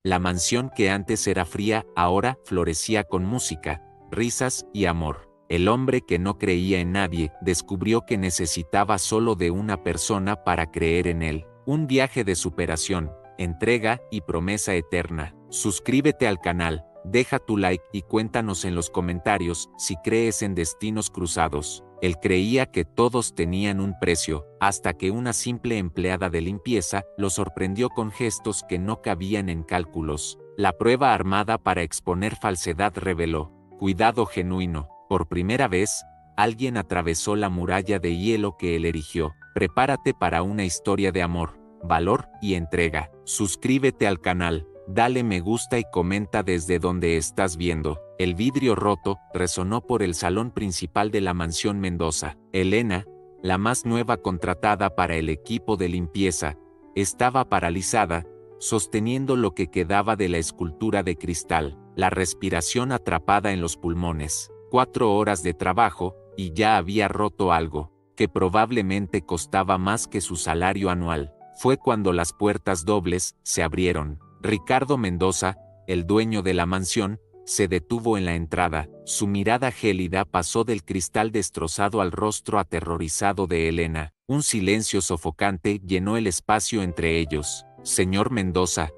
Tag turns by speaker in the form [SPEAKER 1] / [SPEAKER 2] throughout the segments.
[SPEAKER 1] La mansión que antes era fría, ahora florecía con música, risas y amor. El hombre que no creía en nadie descubrió que necesitaba solo de una persona para creer en él. Un viaje de superación, entrega y promesa eterna. Suscríbete al canal, deja tu like y cuéntanos en los comentarios si crees en destinos cruzados. Él creía que todos tenían un precio, hasta que una simple empleada de limpieza lo sorprendió con gestos que no cabían en cálculos. La prueba armada para exponer falsedad reveló: cuidado genuino. Por primera vez, alguien atravesó la muralla de hielo que él erigió. Prepárate para una historia de amor, valor y entrega. Suscríbete al canal, dale me gusta y comenta desde donde estás viendo. El vidrio roto resonó por el salón principal de la mansión Mendoza. Elena, la más nueva contratada para el equipo de limpieza, estaba paralizada, sosteniendo lo que quedaba de la escultura de cristal, la respiración atrapada en los pulmones. 4 horas de trabajo, y ya había roto algo, que probablemente costaba más que su salario anual. Fue cuando las puertas dobles se abrieron. Ricardo Mendoza, el dueño de la mansión, se detuvo en la entrada. Su mirada gélida pasó del cristal destrozado al rostro aterrorizado de Elena. Un silencio sofocante llenó el espacio entre ellos. Señor Mendoza,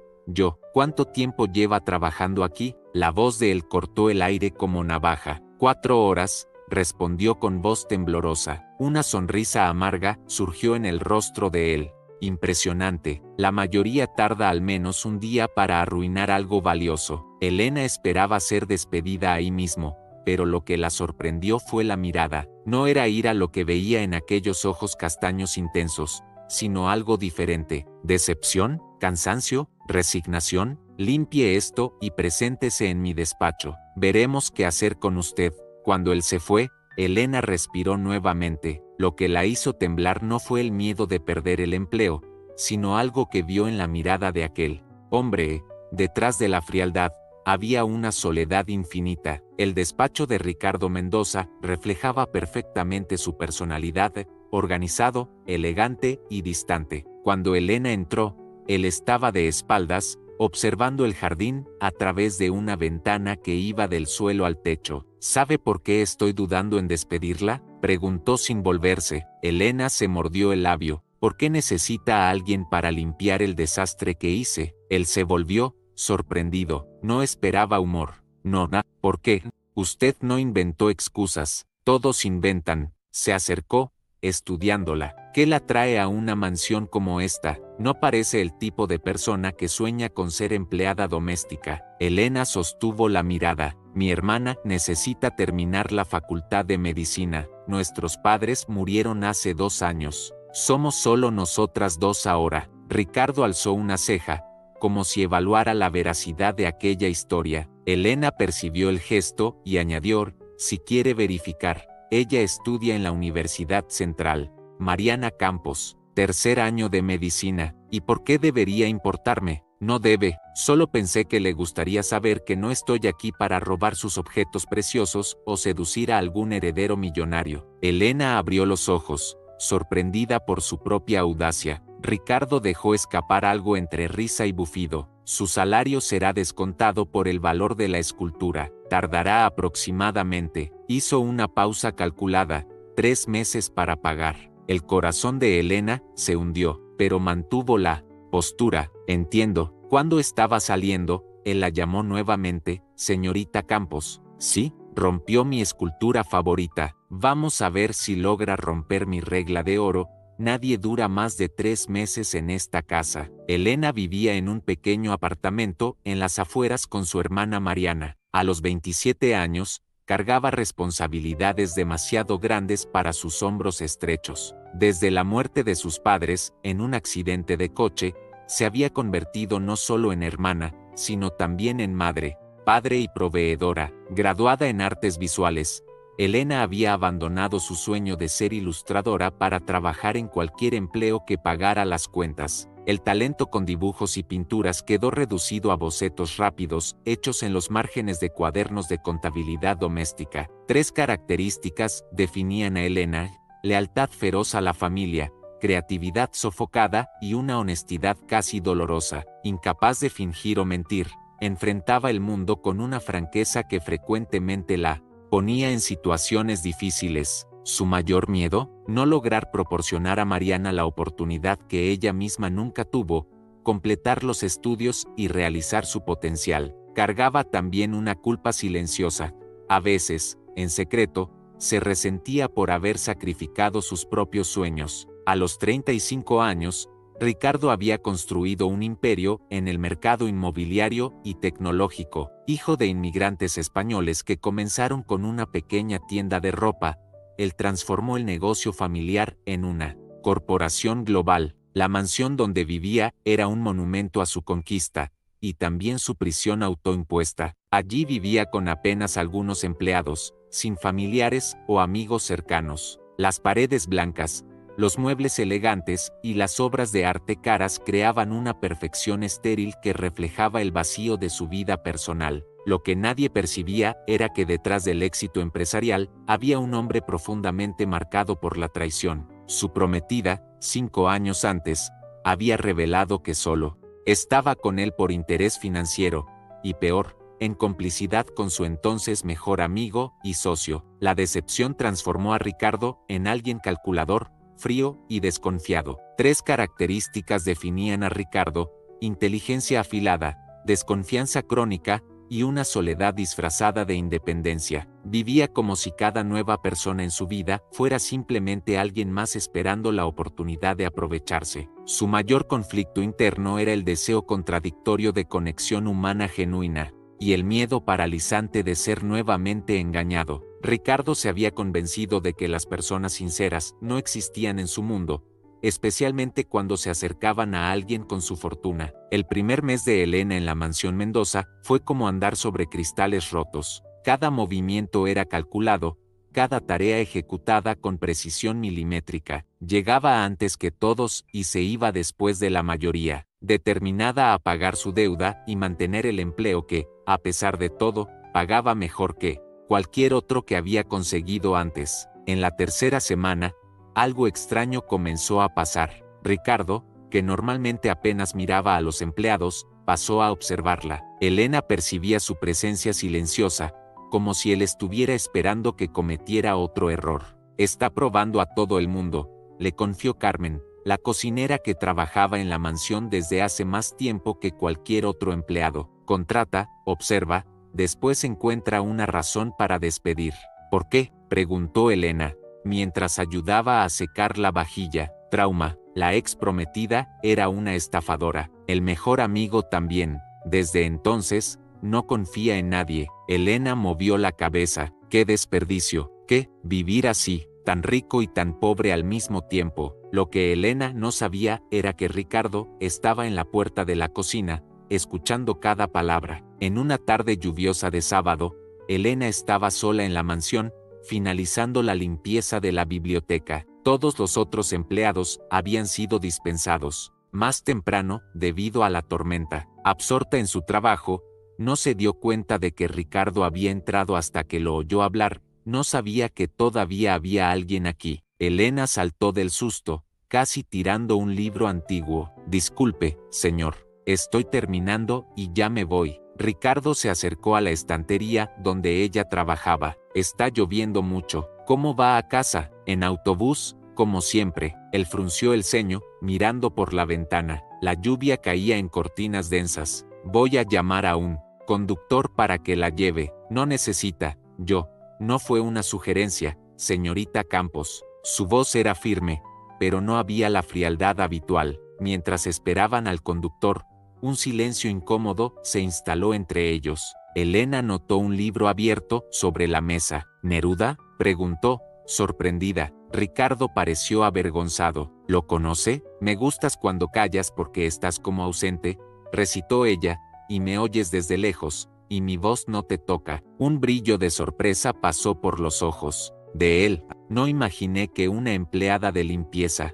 [SPEAKER 1] ¿cuánto tiempo lleva trabajando aquí? La voz de él cortó el aire como navaja. 4 horas, respondió con voz temblorosa. Una sonrisa amarga surgió en el rostro de él. Impresionante, la mayoría tarda al menos un día para arruinar algo valioso. Elena esperaba ser despedida ahí mismo, pero lo que la sorprendió fue la mirada. No era ira lo que veía en aquellos ojos castaños intensos, sino algo diferente. ¿Decepción? ¿Cansancio? ¿Resignación? Limpie esto y preséntese en mi despacho. Veremos qué hacer con usted. Cuando él se fue, Elena respiró nuevamente. Lo que la hizo temblar no fue el miedo de perder el empleo, sino algo que vio en la mirada de aquel hombre. Detrás de la frialdad, había una soledad infinita. El despacho de Ricardo Mendoza reflejaba perfectamente su personalidad, organizado, elegante y distante. Cuando Elena entró, él estaba de espaldas, observando el jardín a través de una ventana que iba del suelo al techo. ¿Sabe por qué estoy dudando en despedirla?, preguntó sin volverse. Elena se mordió el labio. ¿Por qué necesita a alguien para limpiar el desastre que hice? Él se volvió, sorprendido. No esperaba humor. No, ¿por qué? Usted no inventó excusas. Todos inventan. Se acercó, estudiándola. ¿Qué la trae a una mansión como esta? No parece el tipo de persona que sueña con ser empleada doméstica. Elena sostuvo la mirada. Mi hermana necesita terminar la facultad de medicina. Nuestros padres murieron hace 2 años. Somos solo nosotras dos ahora. Ricardo alzó una ceja, como si evaluara la veracidad de aquella historia. Elena percibió el gesto y añadió: si quiere verificar. Ella estudia en la Universidad Central. Mariana Campos, 3er año de medicina. ¿Y por qué debería importarme? No debe, solo pensé que le gustaría saber que no estoy aquí para robar sus objetos preciosos o seducir a algún heredero millonario. Elena abrió los ojos, sorprendida por su propia audacia. Ricardo dejó escapar algo entre risa y bufido. Su salario será descontado por el valor de la escultura. Tardará aproximadamente. Hizo una pausa calculada. 3 meses para pagar. El corazón de Elena se hundió, pero mantuvo la postura. Entiendo. Cuando estaba saliendo, él la llamó nuevamente, señorita Campos. Sí, rompió mi escultura favorita. Vamos a ver si logra romper mi regla de oro. Nadie dura más de 3 meses en esta casa. Elena vivía en un pequeño apartamento en las afueras con su hermana Mariana. A los 27 años, cargaba responsabilidades demasiado grandes para sus hombros estrechos. Desde la muerte de sus padres, en un accidente de coche, se había convertido no solo en hermana, sino también en madre, padre y proveedora. Graduada en artes visuales, Elena había abandonado su sueño de ser ilustradora para trabajar en cualquier empleo que pagara las cuentas. El talento con dibujos y pinturas quedó reducido a bocetos rápidos, hechos en los márgenes de cuadernos de contabilidad doméstica. 3 características definían a Elena: lealtad feroz a la familia, creatividad sofocada y una honestidad casi dolorosa. Incapaz de fingir o mentir, enfrentaba el mundo con una franqueza que frecuentemente la ponía en situaciones difíciles. Su mayor miedo, no lograr proporcionar a Mariana la oportunidad que ella misma nunca tuvo, completar los estudios y realizar su potencial. Cargaba también una culpa silenciosa. A veces, en secreto, se resentía por haber sacrificado sus propios sueños. A los 35 años, Ricardo había construido un imperio en el mercado inmobiliario y tecnológico. Hijo de inmigrantes españoles que comenzaron con una pequeña tienda de ropa, él transformó el negocio familiar en una corporación global. La mansión donde vivía era un monumento a su conquista, y también su prisión autoimpuesta. Allí vivía con apenas algunos empleados, sin familiares o amigos cercanos. Las paredes blancas, los muebles elegantes y las obras de arte caras creaban una perfección estéril que reflejaba el vacío de su vida personal. Lo que nadie percibía era que detrás del éxito empresarial había un hombre profundamente marcado por la traición. Su prometida, 5 años antes, había revelado que solo estaba con él por interés financiero, y peor, en complicidad con su entonces mejor amigo y socio. La decepción transformó a Ricardo en alguien calculador, frío y desconfiado. 3 características definían a Ricardo: inteligencia afilada, desconfianza crónica y una soledad disfrazada de independencia. Vivía como si cada nueva persona en su vida fuera simplemente alguien más esperando la oportunidad de aprovecharse. Su mayor conflicto interno era el deseo contradictorio de conexión humana genuina, y el miedo paralizante de ser nuevamente engañado. Ricardo se había convencido de que las personas sinceras no existían en su mundo, especialmente cuando se acercaban a alguien con su fortuna. El primer mes de Elena en la mansión Mendoza fue como andar sobre cristales rotos. Cada movimiento era calculado, cada tarea ejecutada con precisión milimétrica. Llegaba antes que todos y se iba después de la mayoría, determinada a pagar su deuda y mantener el empleo que, a pesar de todo, pagaba mejor que cualquier otro que había conseguido antes. En la tercera semana, algo extraño comenzó a pasar. Ricardo, que normalmente apenas miraba a los empleados, pasó a observarla. Elena percibía su presencia silenciosa, como si él estuviera esperando que cometiera otro error. «Está probando a todo el mundo», le confió Carmen, la cocinera que trabajaba en la mansión desde hace más tiempo que cualquier otro empleado. «Contrata, observa, después encuentra una razón para despedir». «¿Por qué?», preguntó Elena, mientras ayudaba a secar la vajilla. Trauma, la ex prometida, era una estafadora. El mejor amigo también. Desde entonces, no confía en nadie. Elena movió la cabeza. ¡Qué desperdicio! ¿Qué? Vivir así, tan rico y tan pobre al mismo tiempo. Lo que Elena no sabía era que Ricardo estaba en la puerta de la cocina, escuchando cada palabra. En una tarde lluviosa de sábado, Elena estaba sola en la mansión, finalizando la limpieza de la biblioteca. Todos los otros empleados habían sido dispensados más temprano debido a la tormenta. Absorta en su trabajo, no se dio cuenta de que Ricardo había entrado hasta que lo oyó hablar. No sabía que todavía había alguien aquí. Elena saltó del susto, casi tirando un libro antiguo. «Disculpe, señor, estoy terminando y ya me voy». Ricardo se acercó a la estantería donde ella trabajaba. «Está lloviendo mucho. ¿Cómo va a casa? ¿En autobús?» «Como siempre». Él frunció el ceño, mirando por la ventana. La lluvia caía en cortinas densas. «Voy a llamar a un conductor para que la lleve». «No necesita». «Yo». «No fue una sugerencia, señorita Campos». Su voz era firme, pero no había la frialdad habitual. Mientras esperaban al conductor, un silencio incómodo se instaló entre ellos. Elena notó un libro abierto sobre la mesa. «¿Neruda?», preguntó, sorprendida. Ricardo pareció avergonzado. «¿Lo conoce? Me gustas cuando callas porque estás como ausente», recitó ella, «y me oyes desde lejos, y mi voz no te toca». Un brillo de sorpresa pasó por los ojos de él. «No imaginé que una empleada de limpieza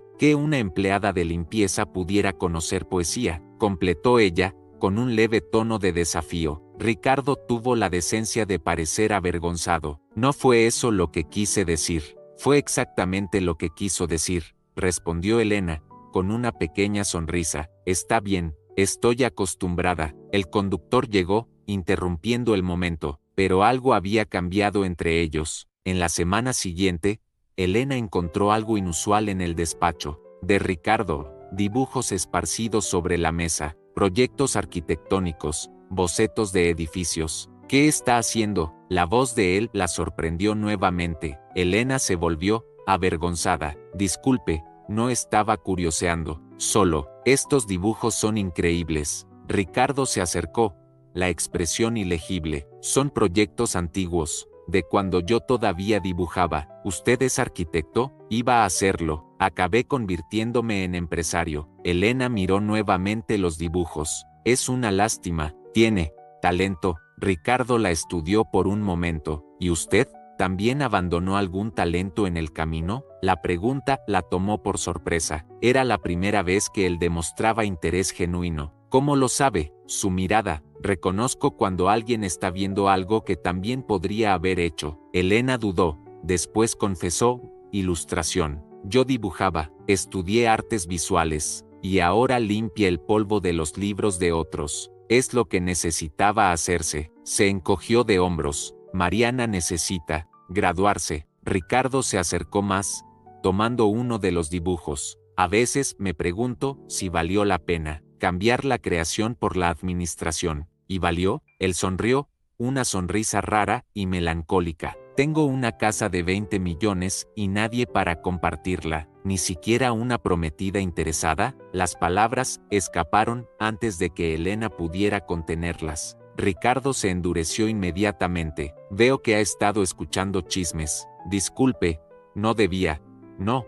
[SPEAKER 1] pudiera conocer poesía», completó ella, con un leve tono de desafío. Ricardo tuvo la decencia de parecer avergonzado. «No fue eso lo que quise decir». «Fue exactamente lo que quiso decir», respondió Elena, con una pequeña sonrisa. Está bien, estoy acostumbrada. El conductor llegó, interrumpiendo el momento, pero algo había cambiado entre ellos. En la semana siguiente, Elena encontró algo inusual en el despacho de Ricardo: dibujos esparcidos sobre la mesa, proyectos arquitectónicos, bocetos de edificios. ¿Qué está haciendo? La voz de él la sorprendió nuevamente. Elena se volvió, avergonzada. Disculpe, no estaba curioseando. Solo, estos dibujos son increíbles. Ricardo se acercó. La expresión ilegible. Son proyectos antiguos, de cuando yo todavía dibujaba. ¿Usted es arquitecto? Iba a hacerlo. Acabé convirtiéndome en empresario. Elena miró nuevamente los dibujos. Es una lástima. Tiene talento. Ricardo la estudió por un momento. ¿Y usted? ¿También abandonó algún talento en el camino? La pregunta la tomó por sorpresa. Era la primera vez que él demostraba interés genuino. ¿Cómo lo sabe? Su mirada. Reconozco cuando alguien está viendo algo que también podría haber hecho. Elena dudó. Después confesó: ilustración. Yo dibujaba, estudié artes visuales, y ahora limpia el polvo de los libros de otros. Es lo que necesitaba hacerse. Se encogió de hombros. Mariana necesita graduarse. Ricardo se acercó más, tomando uno de los dibujos. A veces me pregunto si valió la pena cambiar la creación por la administración. ¿Y valió? Él sonrió, una sonrisa rara y melancólica. Tengo una casa de 20 millones y nadie para compartirla, ni siquiera una prometida interesada. Las palabras escaparon antes de que Elena pudiera contenerlas. Ricardo se endureció inmediatamente. Veo que ha estado escuchando chismes. Disculpe, no debía. No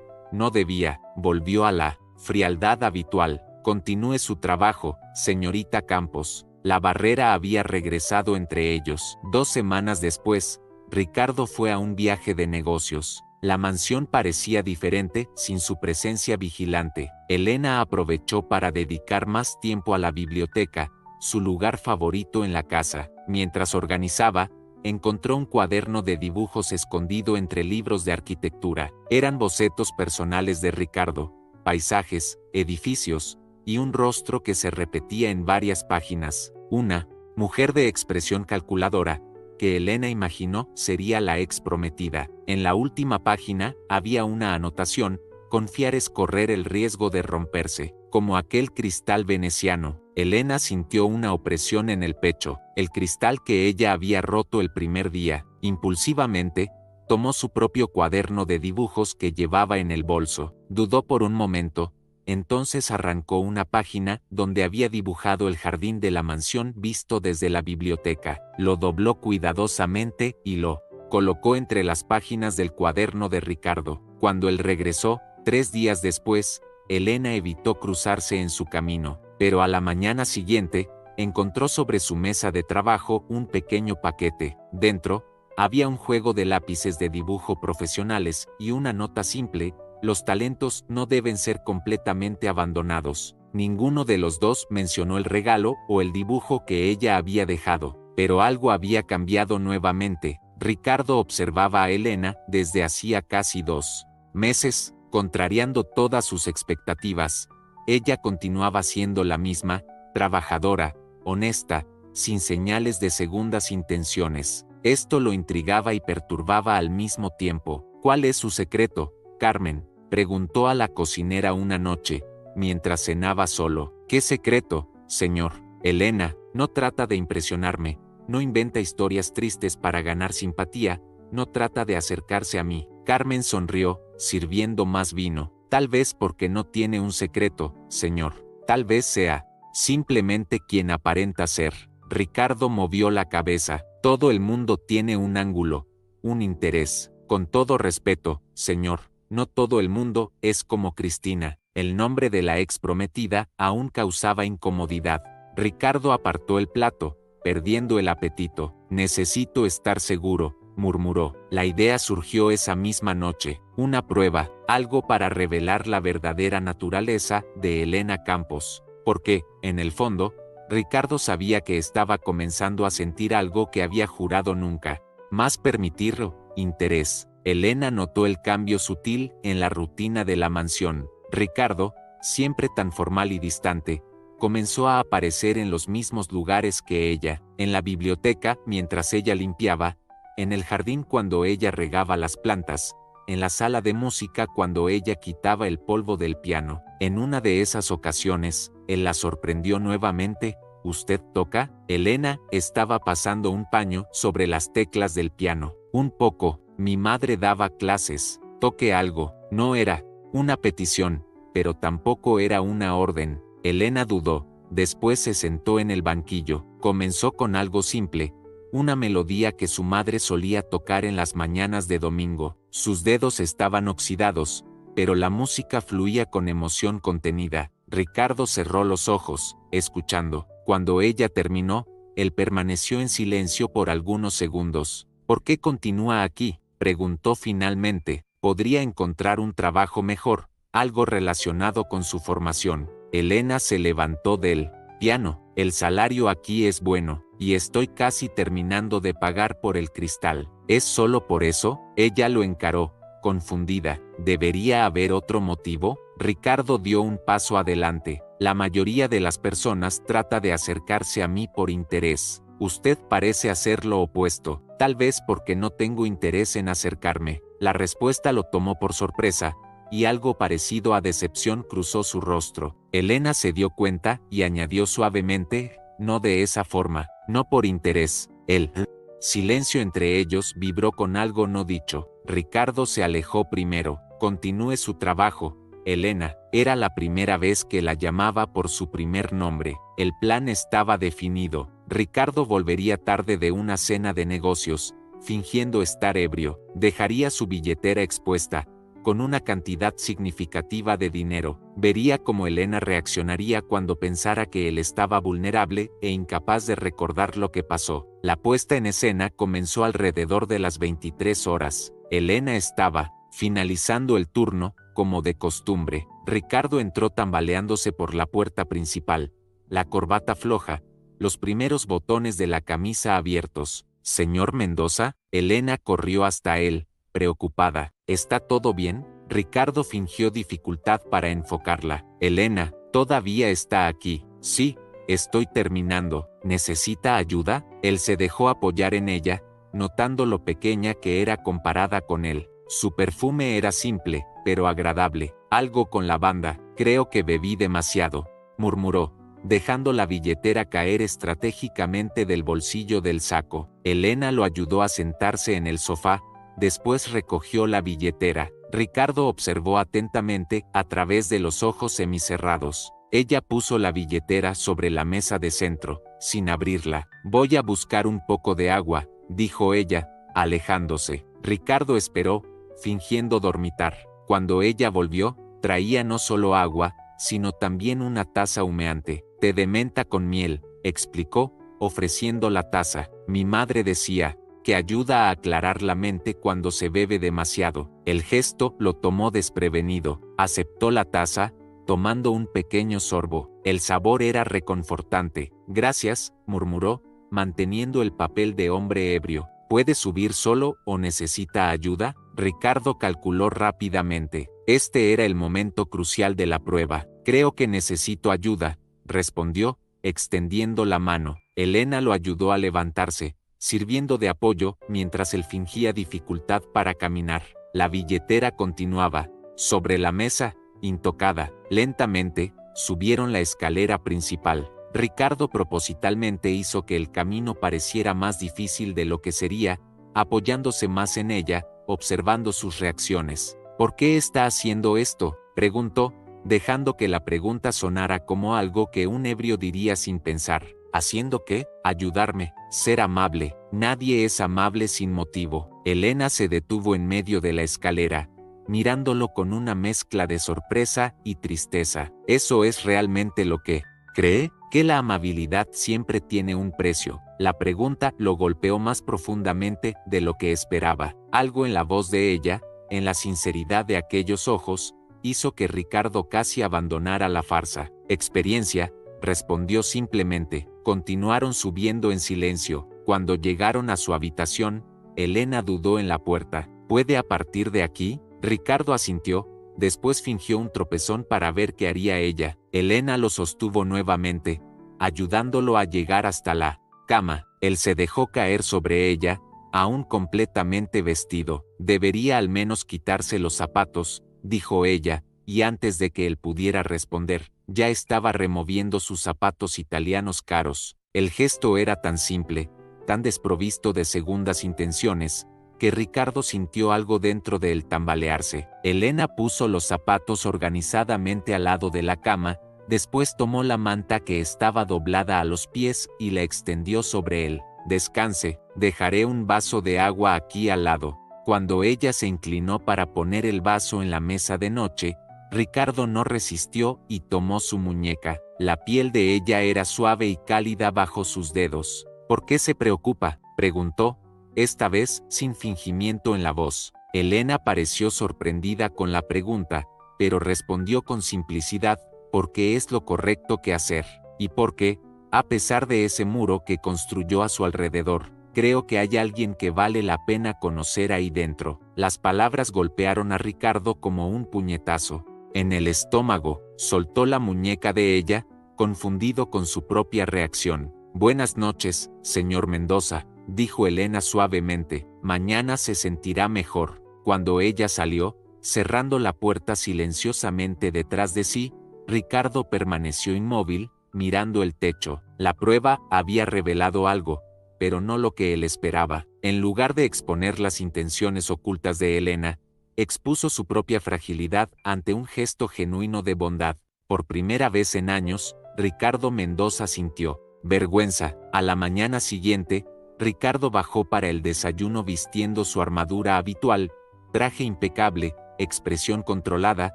[SPEAKER 1] debía. Volvió a la frialdad habitual. Continúe su trabajo, señorita Campos. La barrera había regresado entre ellos. 2 semanas después, Ricardo fue a un viaje de negocios. La mansión parecía diferente, sin su presencia vigilante. Elena aprovechó para dedicar más tiempo a la biblioteca, su lugar favorito en la casa. Mientras organizaba, encontró un cuaderno de dibujos escondido entre libros de arquitectura. Eran bocetos personales de Ricardo, paisajes, edificios, y un rostro que se repetía en varias páginas. Una mujer de expresión calculadora, que Elena imaginó sería la ex prometida. En la última página había una anotación: confiar es correr el riesgo de romperse, como aquel cristal veneciano. Elena sintió una opresión en el pecho, el cristal que ella había roto el primer día. Impulsivamente, tomó su propio cuaderno de dibujos que llevaba en el bolso. Dudó por un momento. Entonces arrancó una página donde había dibujado el jardín de la mansión visto desde la biblioteca. Lo dobló cuidadosamente y lo colocó entre las páginas del cuaderno de Ricardo. Cuando él regresó, 3 días después, Elena evitó cruzarse en su camino, pero a la mañana siguiente, encontró sobre su mesa de trabajo un pequeño paquete. Dentro, había un juego de lápices de dibujo profesionales y una nota simple: los talentos no deben ser completamente abandonados. Ninguno de los dos mencionó el regalo o el dibujo que ella había dejado, pero algo había cambiado nuevamente. Ricardo observaba a Elena desde hacía casi 2 meses, contrariando todas sus expectativas. Ella continuaba siendo la misma, trabajadora, honesta, sin señales de segundas intenciones. Esto lo intrigaba y perturbaba al mismo tiempo. ¿Cuál es su secreto, Carmen?, preguntó a la cocinera una noche, mientras cenaba solo. ¿Qué secreto, señor? Elena, no trata de impresionarme, no inventa historias tristes para ganar simpatía, no trata de acercarse a mí. Carmen sonrió, sirviendo más vino. Tal vez porque no tiene un secreto, señor. Tal vez sea simplemente quien aparenta ser. Ricardo movió la cabeza. Todo el mundo tiene un ángulo, un interés. Con todo respeto, señor, no todo el mundo es como Cristina. El nombre de la ex prometida aún causaba incomodidad. Ricardo apartó el plato, perdiendo el apetito. Necesito estar seguro, murmuró. La idea surgió esa misma noche. Una prueba, algo para revelar la verdadera naturaleza de Elena Campos. Porque, en el fondo, Ricardo sabía que estaba comenzando a sentir algo que había jurado nunca más permitirlo: interés. Elena notó el cambio sutil en la rutina de la mansión. Ricardo, siempre tan formal y distante, comenzó a aparecer en los mismos lugares que ella, en la biblioteca mientras ella limpiaba, en el jardín cuando ella regaba las plantas, en la sala de música cuando ella quitaba el polvo del piano. En una de esas ocasiones, él la sorprendió nuevamente. ¿Usted toca? Elena estaba pasando un paño sobre las teclas del piano. Un poco, mi madre daba clases. Toque algo. No era una petición, pero tampoco era una orden. Elena dudó. Después se sentó en el banquillo. Comenzó con algo simple, una melodía que su madre solía tocar en las mañanas de domingo. Sus dedos estaban oxidados, pero la música fluía con emoción contenida. Ricardo cerró los ojos, escuchando. Cuando ella terminó, él permaneció en silencio por algunos segundos. ¿Por qué continúa aquí?, preguntó finalmente. Podría encontrar un trabajo mejor, algo relacionado con su formación. Elena se levantó del piano. El salario aquí es bueno, y estoy casi terminando de pagar por el cristal. ¿Es solo por eso? Ella lo encaró, confundida. ¿Debería haber otro motivo? Ricardo dio un paso adelante. La mayoría de las personas trata de acercarse a mí por interés. Usted parece hacer lo opuesto, tal vez porque no tengo interés en acercarme. La respuesta lo tomó por sorpresa, y algo parecido a decepción cruzó su rostro. Elena se dio cuenta y añadió suavemente, no de esa forma, no por interés. El silencio entre ellos vibró con algo no dicho. Ricardo se alejó primero. Continúe su trabajo, Elena. Era la primera vez que la llamaba por su primer nombre. El plan estaba definido. Ricardo volvería tarde de una cena de negocios, fingiendo estar ebrio. Dejaría su billetera expuesta, con una cantidad significativa de dinero. Vería cómo Elena reaccionaría cuando pensara que él estaba vulnerable e incapaz de recordar lo que pasó. La puesta en escena comenzó alrededor de las 23 horas. Elena estaba finalizando el turno, como de costumbre. Ricardo entró tambaleándose por la puerta principal, la corbata floja, los primeros botones de la camisa abiertos. «¿Señor Mendoza?». Elena corrió hasta él, preocupada. ¿Está todo bien? Ricardo fingió dificultad para enfocarla. Elena, ¿todavía está aquí? Sí, estoy terminando. ¿Necesita ayuda? Él se dejó apoyar en ella, notando lo pequeña que era comparada con él. Su perfume era simple, pero agradable. Algo con lavanda. Creo que bebí demasiado, murmuró, dejando la billetera caer estratégicamente del bolsillo del saco. Elena lo ayudó a sentarse en el sofá. Después recogió la billetera. Ricardo observó atentamente a través de los ojos semicerrados. Ella puso la billetera sobre la mesa de centro, sin abrirla. «Voy a buscar un poco de agua», dijo ella, alejándose. Ricardo esperó, fingiendo dormitar. Cuando ella volvió, traía no solo agua, sino también una taza humeante. «Té de menta con miel», explicó, ofreciendo la taza. «Mi madre decía que ayuda a aclarar la mente cuando se bebe demasiado». El gesto lo tomó desprevenido. Aceptó la taza, tomando un pequeño sorbo. El sabor era reconfortante. «Gracias», murmuró, manteniendo el papel de hombre ebrio. ¿Puede subir solo o necesita ayuda? Ricardo calculó rápidamente. Este era el momento crucial de la prueba. «Creo que necesito ayuda», respondió, extendiendo la mano. Elena lo ayudó a levantarse, sirviendo de apoyo mientras él fingía dificultad para caminar. La billetera continuaba sobre la mesa, intocada. Lentamente, subieron la escalera principal. Ricardo propositalmente hizo que el camino pareciera más difícil de lo que sería, apoyándose más en ella, observando sus reacciones. «¿Por qué está haciendo esto?», preguntó, dejando que la pregunta sonara como algo que un ebrio diría sin pensar. «¿Haciendo qué?». «Ayudarme, ser amable». «Nadie es amable sin motivo». Elena se detuvo en medio de la escalera, mirándolo con una mezcla de sorpresa y tristeza. «¿Eso es realmente lo que cree? ¿Que la amabilidad siempre tiene un precio?». La pregunta lo golpeó más profundamente de lo que esperaba. Algo en la voz de ella, en la sinceridad de aquellos ojos, hizo que Ricardo casi abandonara la farsa. «Experiencia», respondió simplemente. Continuaron subiendo en silencio. Cuando llegaron a su habitación, Elena dudó en la puerta. ¿Puede a partir de aquí? Ricardo asintió, después fingió un tropezón para ver qué haría ella. Elena lo sostuvo nuevamente, ayudándolo a llegar hasta la cama. Él se dejó caer sobre ella, aún completamente vestido. Debería al menos quitarse los zapatos, dijo ella, y antes de que él pudiera responder, ya estaba removiendo sus zapatos italianos caros. El gesto era tan simple, tan desprovisto de segundas intenciones, que Ricardo sintió algo dentro de él tambalearse. Elena puso los zapatos organizadamente al lado de la cama, después tomó la manta que estaba doblada a los pies y la extendió sobre él. Descanse, dejaré un vaso de agua aquí al lado. Cuando ella se inclinó para poner el vaso en la mesa de noche, Ricardo no resistió y tomó su muñeca. La piel de ella era suave y cálida bajo sus dedos. ¿Por qué se preocupa?, preguntó, esta vez sin fingimiento en la voz. Elena pareció sorprendida con la pregunta, pero respondió con simplicidad, porque es lo correcto que hacer, y porque, a pesar de ese muro que construyó a su alrededor, creo que hay alguien que vale la pena conocer ahí dentro. Las palabras golpearon a Ricardo como un puñetazo. En el estómago, soltó la muñeca de ella, confundido con su propia reacción. Buenas noches, señor Mendoza, dijo Elena suavemente. Mañana se sentirá mejor. Cuando ella salió, cerrando la puerta silenciosamente detrás de sí, Ricardo permaneció inmóvil, mirando el techo. La prueba había revelado algo, pero no lo que él esperaba. En lugar de exponer las intenciones ocultas de Elena, expuso su propia fragilidad ante un gesto genuino de bondad. Por primera vez en años, Ricardo Mendoza sintió vergüenza. A la mañana siguiente, Ricardo bajó para el desayuno vistiendo su armadura habitual, traje impecable, expresión controlada,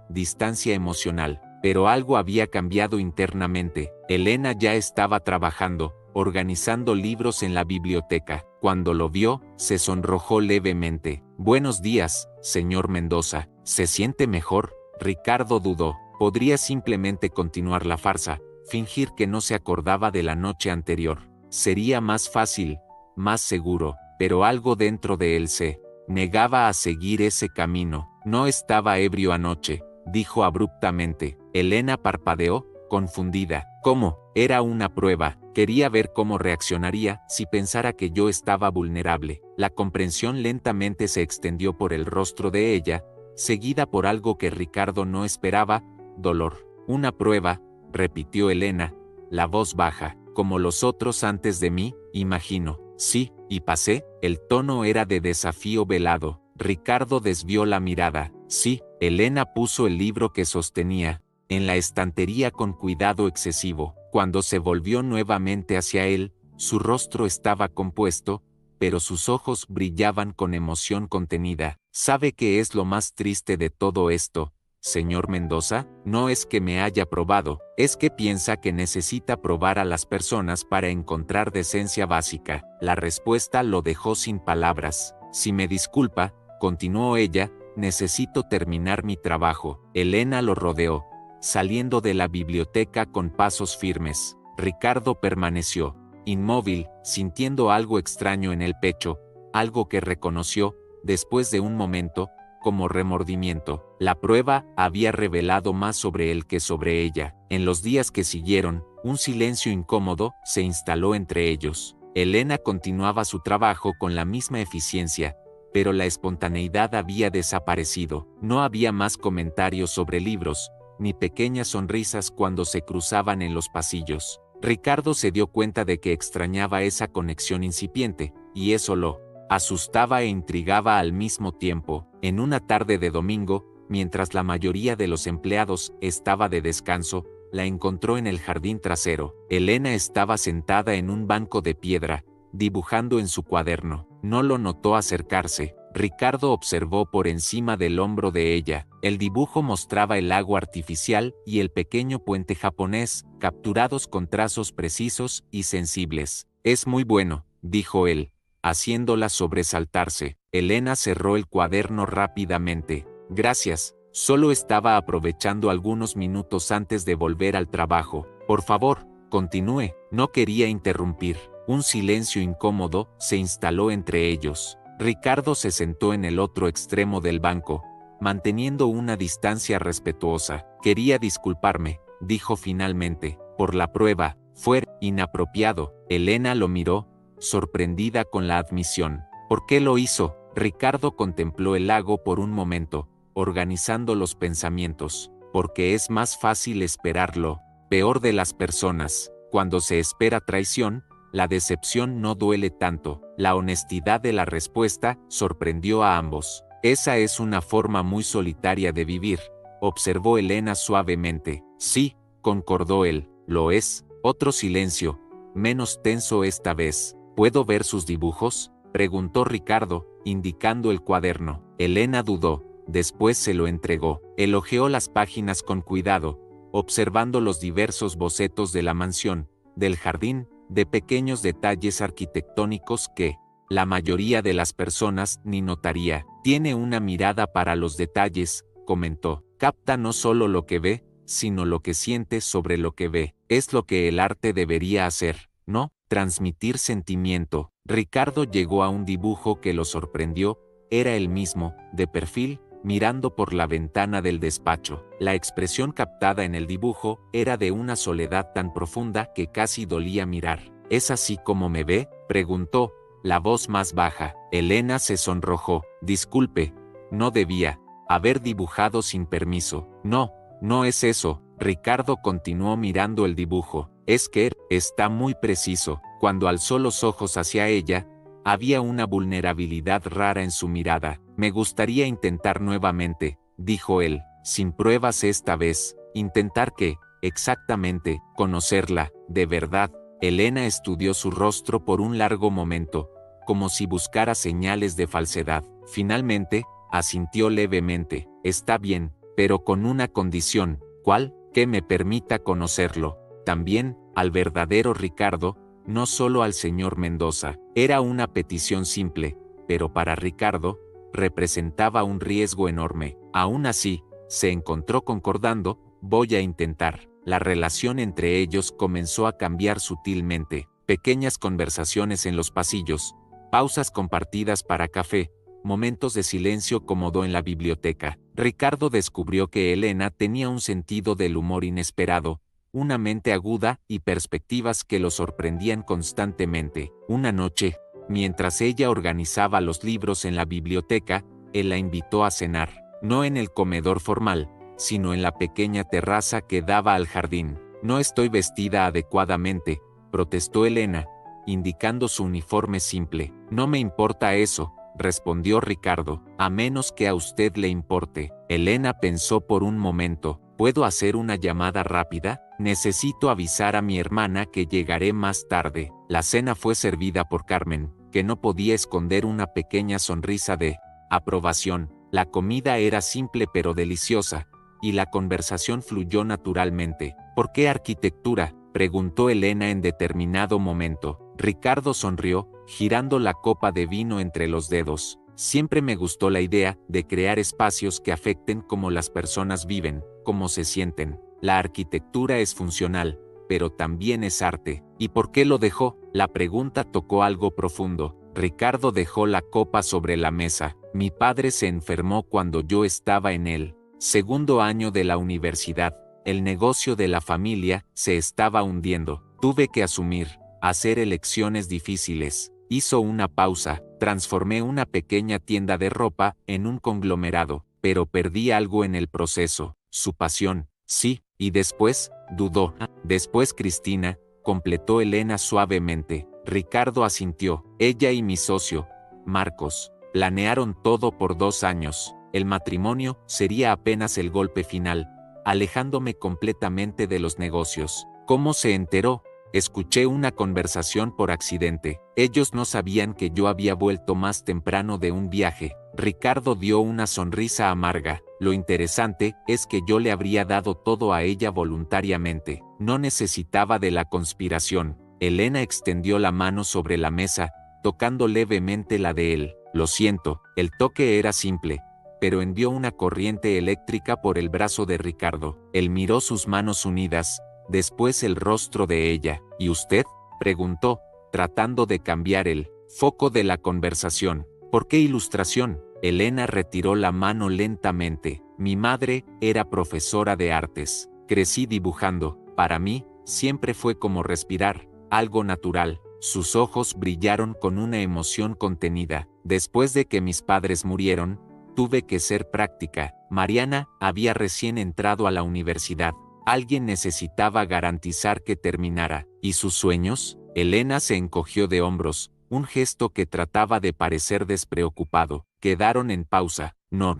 [SPEAKER 1] distancia emocional. Pero algo había cambiado internamente. Elena ya estaba trabajando, organizando libros en la biblioteca. Cuando lo vio, se sonrojó levemente. Buenos días, señor Mendoza. ¿Se siente mejor? Ricardo dudó. Podría simplemente continuar la farsa, fingir que no se acordaba de la noche anterior. Sería más fácil, más seguro, pero algo dentro de él se negaba a seguir ese camino. No estaba ebrio anoche, dijo abruptamente. Elena parpadeó, confundida. ¿Cómo? Era una prueba. Quería ver cómo reaccionaría si pensara que yo estaba vulnerable. La comprensión lentamente se extendió por el rostro de ella, seguida por algo que Ricardo no esperaba: dolor. Una prueba, repitió Elena, la voz baja. Como los otros antes de mí, imagino. Sí, y pasé. El tono era de desafío velado. Ricardo desvió la mirada. Sí. Elena puso el libro que sostenía en la estantería con cuidado excesivo. Cuando se volvió nuevamente hacia él, su rostro estaba compuesto, pero sus ojos brillaban con emoción contenida. ¿Sabe qué es lo más triste de todo esto, señor Mendoza? No es que me haya probado, es que piensa que necesita probar a las personas para encontrar decencia básica. La respuesta lo dejó sin palabras. Si me disculpa, continuó ella, necesito terminar mi trabajo. Elena lo rodeó, saliendo de la biblioteca con pasos firmes. Ricardo permaneció inmóvil, sintiendo algo extraño en el pecho, algo que reconoció, después de un momento, como remordimiento. La prueba había revelado más sobre él que sobre ella. En los días que siguieron, un silencio incómodo se instaló entre ellos. Elena continuaba su trabajo con la misma eficiencia, pero la espontaneidad había desaparecido. No había más comentarios sobre libros, ni pequeñas sonrisas cuando se cruzaban en los pasillos. Ricardo se dio cuenta de que extrañaba esa conexión incipiente, y eso lo asustaba e intrigaba al mismo tiempo. En una tarde de domingo, mientras la mayoría de los empleados estaba de descanso, la encontró en el jardín trasero. Elena estaba sentada en un banco de piedra, dibujando en su cuaderno. No lo notó acercarse. Ricardo observó por encima del hombro de ella. El dibujo mostraba el lago artificial y el pequeño puente japonés, capturados con trazos precisos y sensibles. Es muy bueno, dijo él, haciéndola sobresaltarse. Elena cerró el cuaderno rápidamente. Gracias, solo estaba aprovechando algunos minutos antes de volver al trabajo. Por favor, continúe. No quería interrumpir. Un silencio incómodo se instaló entre ellos. Ricardo se sentó en el otro extremo del banco, manteniendo una distancia respetuosa. Quería disculparme, dijo finalmente, por la prueba. Fue inapropiado. Elena lo miró, sorprendida con la admisión. ¿Por qué lo hizo? Ricardo contempló el lago por un momento, organizando los pensamientos. Porque es más fácil esperarlo. Peor de las personas. Cuando se espera traición, la decepción no duele tanto. La honestidad de la respuesta sorprendió a ambos. Esa es una forma muy solitaria de vivir, observó Elena suavemente. Sí, concordó él, lo es. Otro silencio, menos tenso esta vez. ¿Puedo ver sus dibujos?, preguntó Ricardo, indicando el cuaderno. Elena dudó, después se lo entregó. Elogió las páginas con cuidado, observando los diversos bocetos de la mansión, del jardín, de pequeños detalles arquitectónicos que la mayoría de las personas ni notaría. Tiene una mirada para los detalles, comentó. Capta no solo lo que ve, sino lo que siente sobre lo que ve. Es lo que el arte debería hacer, ¿no? Transmitir sentimiento. Ricardo llegó a un dibujo que lo sorprendió. Era el mismo, de perfil, mirando por la ventana del despacho. La expresión captada en el dibujo era de una soledad tan profunda que casi dolía mirar. ¿Es así como me ve?, preguntó, la voz más baja. Elena se sonrojó. Disculpe, no debía haber dibujado sin permiso. No, no es eso. Ricardo continuó mirando el dibujo. Es que está muy preciso. Cuando alzó los ojos hacia ella, había una vulnerabilidad rara en su mirada. Me gustaría intentar nuevamente, dijo él, sin pruebas esta vez. ¿Intentar qué? Exactamente, conocerla, de verdad. Elena estudió su rostro por un largo momento, como si buscara señales de falsedad. Finalmente, asintió levemente. Está bien, pero con una condición. ¿Cuál? Que me permita conocerlo. También, al verdadero Ricardo, no solo al señor Mendoza. Era una petición simple, pero para Ricardo, representaba un riesgo enorme. Aún así, se encontró concordando. Voy a intentar. La relación entre ellos comenzó a cambiar sutilmente. Pequeñas conversaciones en los pasillos, pausas compartidas para café, momentos de silencio cómodo en la biblioteca. Ricardo descubrió que Elena tenía un sentido del humor inesperado, una mente aguda y perspectivas que lo sorprendían constantemente. Una noche, mientras ella organizaba los libros en la biblioteca, él la invitó a cenar, no en el comedor formal, sino en la pequeña terraza que daba al jardín. No estoy vestida adecuadamente, protestó Elena, indicando su uniforme simple. No me importa eso, respondió Ricardo, a menos que a usted le importe. Elena pensó por un momento. ¿Puedo hacer una llamada rápida? Necesito avisar a mi hermana que llegaré más tarde. La cena fue servida por Carmen, que no podía esconder una pequeña sonrisa de aprobación. La comida era simple pero deliciosa, y la conversación fluyó naturalmente. ¿Por qué arquitectura?, preguntó Elena en determinado momento. Ricardo sonrió, girando la copa de vino entre los dedos. Siempre me gustó la idea de crear espacios que afecten cómo las personas viven, cómo se sienten. La arquitectura es funcional, pero también es arte. ¿Y por qué lo dejó? La pregunta tocó algo profundo. Ricardo dejó la copa sobre la mesa. Mi padre se enfermó cuando yo estaba en el segundo año de la universidad. El negocio de la familia se estaba hundiendo. Tuve que hacer elecciones difíciles. Hizo una pausa. Transformé una pequeña tienda de ropa en un conglomerado, pero perdí algo en el proceso. Su pasión. Sí, y después, dudó. Después Cristina, completó Elena suavemente. Ricardo asintió. Ella y mi socio, Marcos, planearon todo por 2 años. El matrimonio sería apenas el golpe final, alejándome completamente de los negocios. ¿Cómo se enteró? Escuché una conversación por accidente. Ellos no sabían que yo había vuelto más temprano de un viaje. Ricardo dio una sonrisa amarga. Lo interesante es que yo le habría dado todo a ella voluntariamente. No necesitaba de la conspiración. Elena extendió la mano sobre la mesa, tocando levemente la de él. Lo siento, el toque era simple, pero envió una corriente eléctrica por el brazo de Ricardo. Él miró sus manos unidas, después el rostro de ella. ¿Y usted?, preguntó, tratando de cambiar el foco de la conversación. ¿Por qué ilustración? Elena retiró la mano lentamente. Mi madre era profesora de artes. Crecí dibujando. Para mí, siempre fue como respirar, algo natural. Sus ojos brillaron con una emoción contenida. Después de que mis padres murieron, tuve que ser práctica. Mariana había recién entrado a la universidad. Alguien necesitaba garantizar que terminara. ¿Y sus sueños? Elena se encogió de hombros, un gesto que trataba de parecer despreocupado. Quedaron en pausa. No,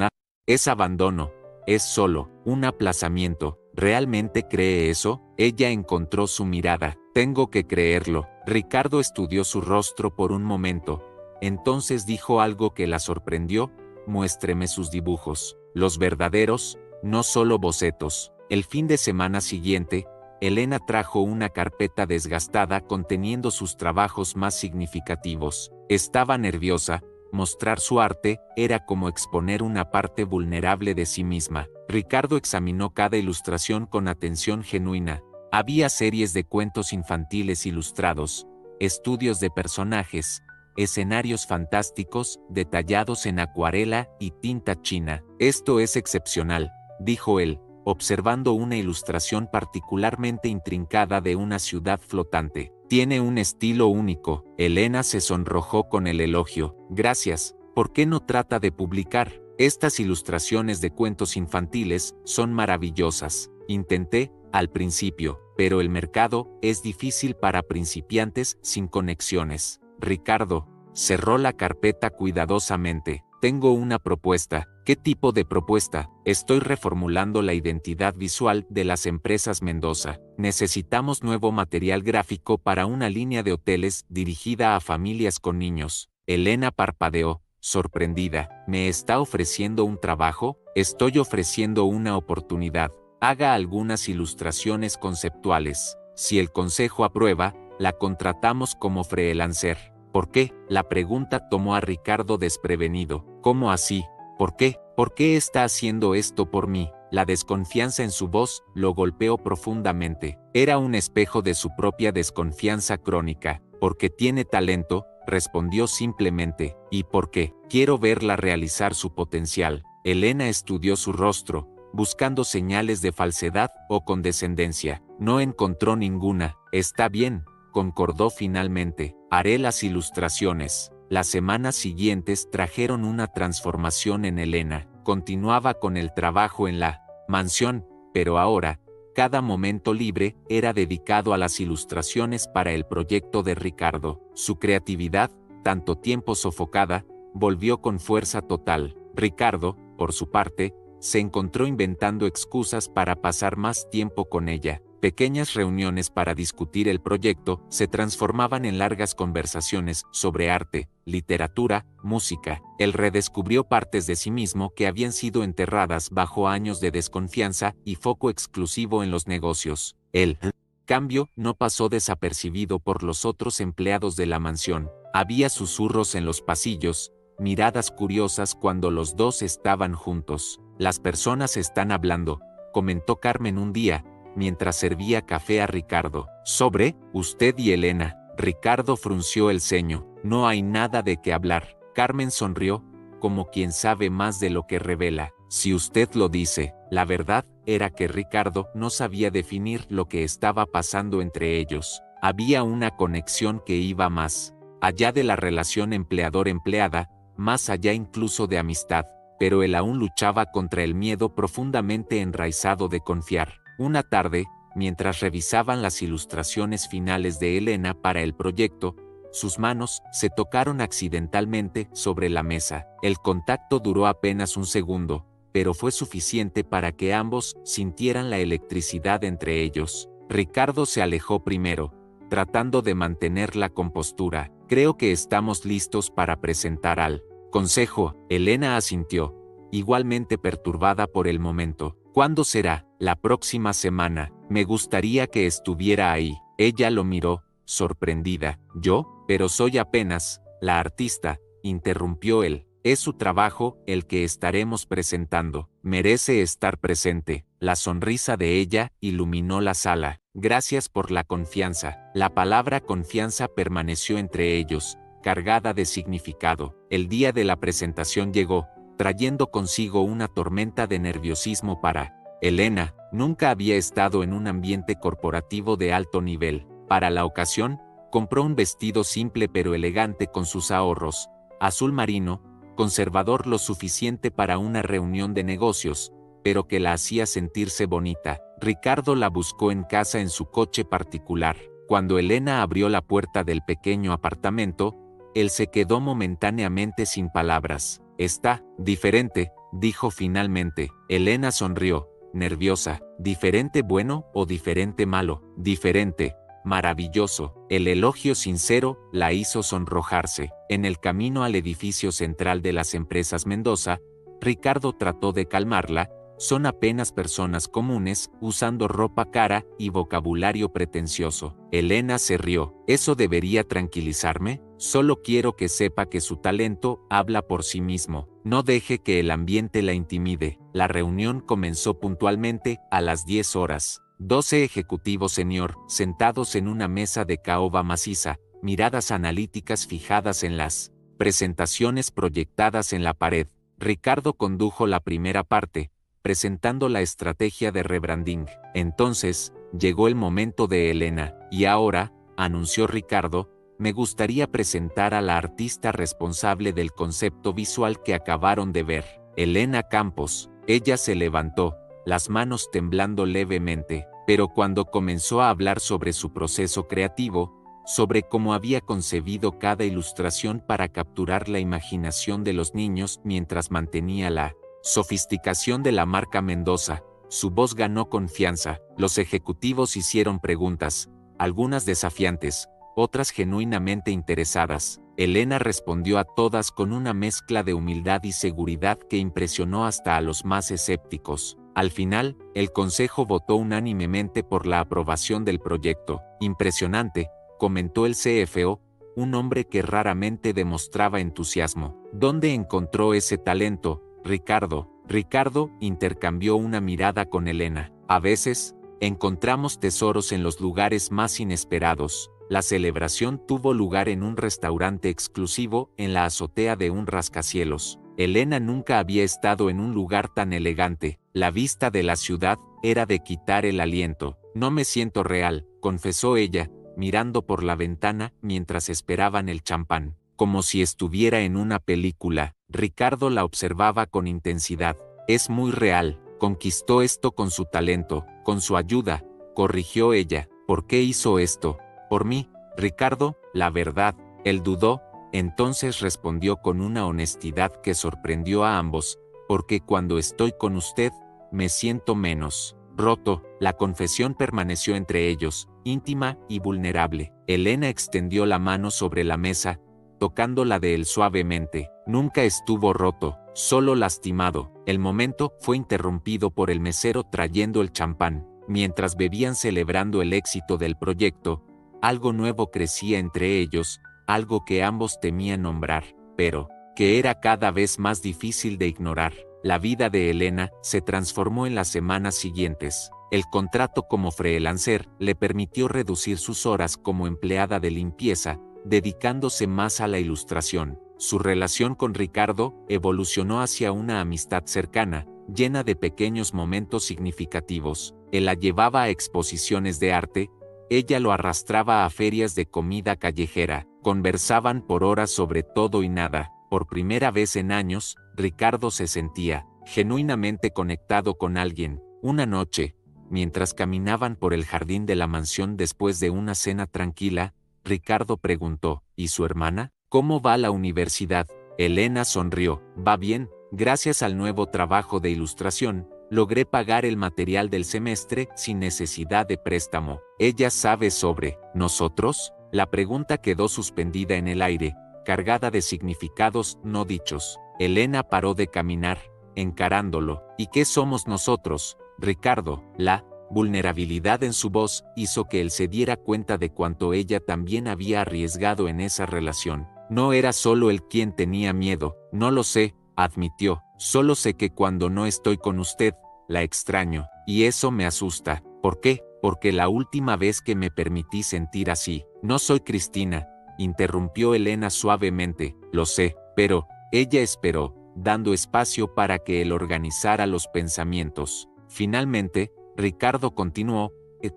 [SPEAKER 1] es abandono. Es solo un aplazamiento. ¿Realmente cree eso? Ella encontró su mirada. Tengo que creerlo. Ricardo estudió su rostro por un momento. Entonces dijo algo que la sorprendió. Muéstreme sus dibujos. Los verdaderos, no solo bocetos. El fin de semana siguiente, Elena trajo una carpeta desgastada conteniendo sus trabajos más significativos. Estaba nerviosa. Mostrar su arte era como exponer una parte vulnerable de sí misma. Ricardo examinó cada ilustración con atención genuina. Había series de cuentos infantiles ilustrados, estudios de personajes, escenarios fantásticos, detallados en acuarela y tinta china. Esto es excepcional, dijo él, observando una ilustración particularmente intrincada de una ciudad flotante. Tiene un estilo único. Elena se sonrojó con el elogio. Gracias. ¿Por qué no trata de publicar? Estas ilustraciones de cuentos infantiles son maravillosas. Intenté, al principio, pero el mercado es difícil para principiantes sin conexiones. Ricardo cerró la carpeta cuidadosamente. Tengo una propuesta. ¿Qué tipo de propuesta? Estoy reformulando la identidad visual de las empresas Mendoza. Necesitamos nuevo material gráfico para una línea de hoteles dirigida a familias con niños. Elena parpadeó, sorprendida. ¿Me está ofreciendo un trabajo? Estoy ofreciendo una oportunidad. Haga algunas ilustraciones conceptuales. Si el consejo aprueba, la contratamos como freelancer. ¿Por qué? La pregunta tomó a Ricardo desprevenido. ¿Cómo así? ¿Por qué? ¿Por qué está haciendo esto por mí? La desconfianza en su voz lo golpeó profundamente. Era un espejo de su propia desconfianza crónica. Porque tiene talento, respondió simplemente. ¿Y por qué? Quiero verla realizar su potencial. Elena estudió su rostro, buscando señales de falsedad o condescendencia. No encontró ninguna. Está bien, concordó finalmente. Haré las ilustraciones. Las semanas siguientes trajeron una transformación en Elena. Continuaba con el trabajo en la mansión, pero ahora, cada momento libre era dedicado a las ilustraciones para el proyecto de Ricardo. Su creatividad, tanto tiempo sofocada, volvió con fuerza total. Ricardo, por su parte, se encontró inventando excusas para pasar más tiempo con ella. Pequeñas reuniones para discutir el proyecto se transformaban en largas conversaciones sobre arte, literatura, música. Él redescubrió partes de sí mismo que habían sido enterradas bajo años de desconfianza y foco exclusivo en los negocios. El cambio no pasó desapercibido por los otros empleados de la mansión. Había susurros en los pasillos, miradas curiosas cuando los dos estaban juntos. Las personas están hablando, comentó Carmen un día, mientras servía café a Ricardo. Sobre usted y Elena. Ricardo frunció el ceño. No hay nada de qué hablar. Carmen sonrió, como quien sabe más de lo que revela. Si usted lo dice. La verdad era que Ricardo no sabía definir lo que estaba pasando entre ellos. Había una conexión que iba más allá de la relación empleador-empleada, más allá incluso de amistad, pero él aún luchaba contra el miedo profundamente enraizado de confiar. Una tarde, mientras revisaban las ilustraciones finales de Elena para el proyecto, sus manos se tocaron accidentalmente sobre la mesa. El contacto duró apenas un segundo, pero fue suficiente para que ambos sintieran la electricidad entre ellos. Ricardo se alejó primero, tratando de mantener la compostura. Creo que estamos listos para presentar al consejo. Elena asintió, igualmente perturbada por el momento. ¿Cuándo será? La próxima semana. Me gustaría que estuviera ahí. Ella lo miró, sorprendida. ¿Yo? Pero soy apenas la artista, interrumpió él. Es su trabajo el que estaremos presentando. Merece estar presente. La sonrisa de ella iluminó la sala. Gracias por la confianza. La palabra confianza permaneció entre ellos, cargada de significado. El día de la presentación llegó, trayendo consigo una tormenta de nerviosismo para Elena. Nunca había estado en un ambiente corporativo de alto nivel. Para la ocasión, compró un vestido simple pero elegante con sus ahorros, azul marino, conservador lo suficiente para una reunión de negocios, pero que la hacía sentirse bonita. Ricardo la buscó en casa en su coche particular. Cuando Elena abrió la puerta del pequeño apartamento, él se quedó momentáneamente sin palabras. Está diferente, dijo finalmente. Elena sonrió, nerviosa. ¿Diferente bueno o diferente malo? Diferente. Maravilloso. El elogio sincero la hizo sonrojarse. En el camino al edificio central de las empresas Mendoza, Ricardo trató de calmarla. Son apenas personas comunes, usando ropa cara y vocabulario pretencioso. Elena se rió. ¿Eso debería tranquilizarme? Solo quiero que sepa que su talento habla por sí mismo. No deje que el ambiente la intimide. La reunión comenzó puntualmente a las 10 horas. 12 ejecutivos senior, sentados en una mesa de caoba maciza, miradas analíticas fijadas en las presentaciones proyectadas en la pared. Ricardo condujo la primera parte, presentando la estrategia de rebranding. Entonces, llegó el momento de Elena. Y ahora, anunció Ricardo, me gustaría presentar a la artista responsable del concepto visual que acabaron de ver. Elena Campos. Ella se levantó, las manos temblando levemente, pero cuando comenzó a hablar sobre su proceso creativo, sobre cómo había concebido cada ilustración para capturar la imaginación de los niños mientras mantenía la sofisticación de la marca Mendoza, su voz ganó confianza. Los ejecutivos hicieron preguntas, algunas desafiantes, otras genuinamente interesadas. Elena respondió a todas con una mezcla de humildad y seguridad que impresionó hasta a los más escépticos. Al final, el consejo votó unánimemente por la aprobación del proyecto. Impresionante, comentó el CFO, un hombre que raramente demostraba entusiasmo. ¿Dónde encontró ese talento, Ricardo? Ricardo intercambió una mirada con Elena. A veces, encontramos tesoros en los lugares más inesperados. La celebración tuvo lugar en un restaurante exclusivo en la azotea de un rascacielos. Elena nunca había estado en un lugar tan elegante. La vista de la ciudad era de quitar el aliento. No me siento real, confesó ella, mirando por la ventana mientras esperaban el champán. Como si estuviera en una película. Ricardo la observaba con intensidad. Es muy real. Conquistó esto con su talento, con su ayuda, corrigió ella. ¿Por qué hizo esto? Por mí, Ricardo, la verdad. Él dudó, entonces respondió con una honestidad que sorprendió a ambos, porque cuando estoy con usted, me siento menos roto. La confesión permaneció entre ellos, íntima y vulnerable. Elena extendió la mano sobre la mesa, tocándola de él suavemente. Nunca estuvo roto, solo lastimado. El momento fue interrumpido por el mesero trayendo el champán. Mientras bebían celebrando el éxito del proyecto, algo nuevo crecía entre ellos, algo que ambos temían nombrar, pero que era cada vez más difícil de ignorar. La vida de Elena se transformó en las semanas siguientes. El contrato como freelancer le permitió reducir sus horas como empleada de limpieza, dedicándose más a la ilustración. Su relación con Ricardo evolucionó hacia una amistad cercana, llena de pequeños momentos significativos. Él la llevaba a exposiciones de arte, ella lo arrastraba a ferias de comida callejera. Conversaban por horas sobre todo y nada. Por primera vez en años, Ricardo se sentía genuinamente conectado con alguien. Una noche, mientras caminaban por el jardín de la mansión después de una cena tranquila, Ricardo preguntó, ¿y su hermana? ¿Cómo va la universidad? Elena sonrió. Va bien, gracias al nuevo trabajo de ilustración, logré pagar el material del semestre sin necesidad de préstamo. ¿Ella sabe sobre nosotros? La pregunta quedó suspendida en el aire, cargada de significados no dichos. Elena paró de caminar, encarándolo. ¿Y qué somos nosotros, Ricardo? La vulnerabilidad en su voz hizo que él se diera cuenta de cuánto ella también había arriesgado en esa relación. No era solo él quien tenía miedo, no lo sé, admitió. Solo sé que cuando no estoy con usted, la extraño, y eso me asusta. ¿Por qué? Porque la última vez que me permití sentir así, no soy Cristina, interrumpió Elena suavemente. Lo sé, pero, ella esperó, dando espacio para que él organizara los pensamientos. Finalmente, Ricardo continuó,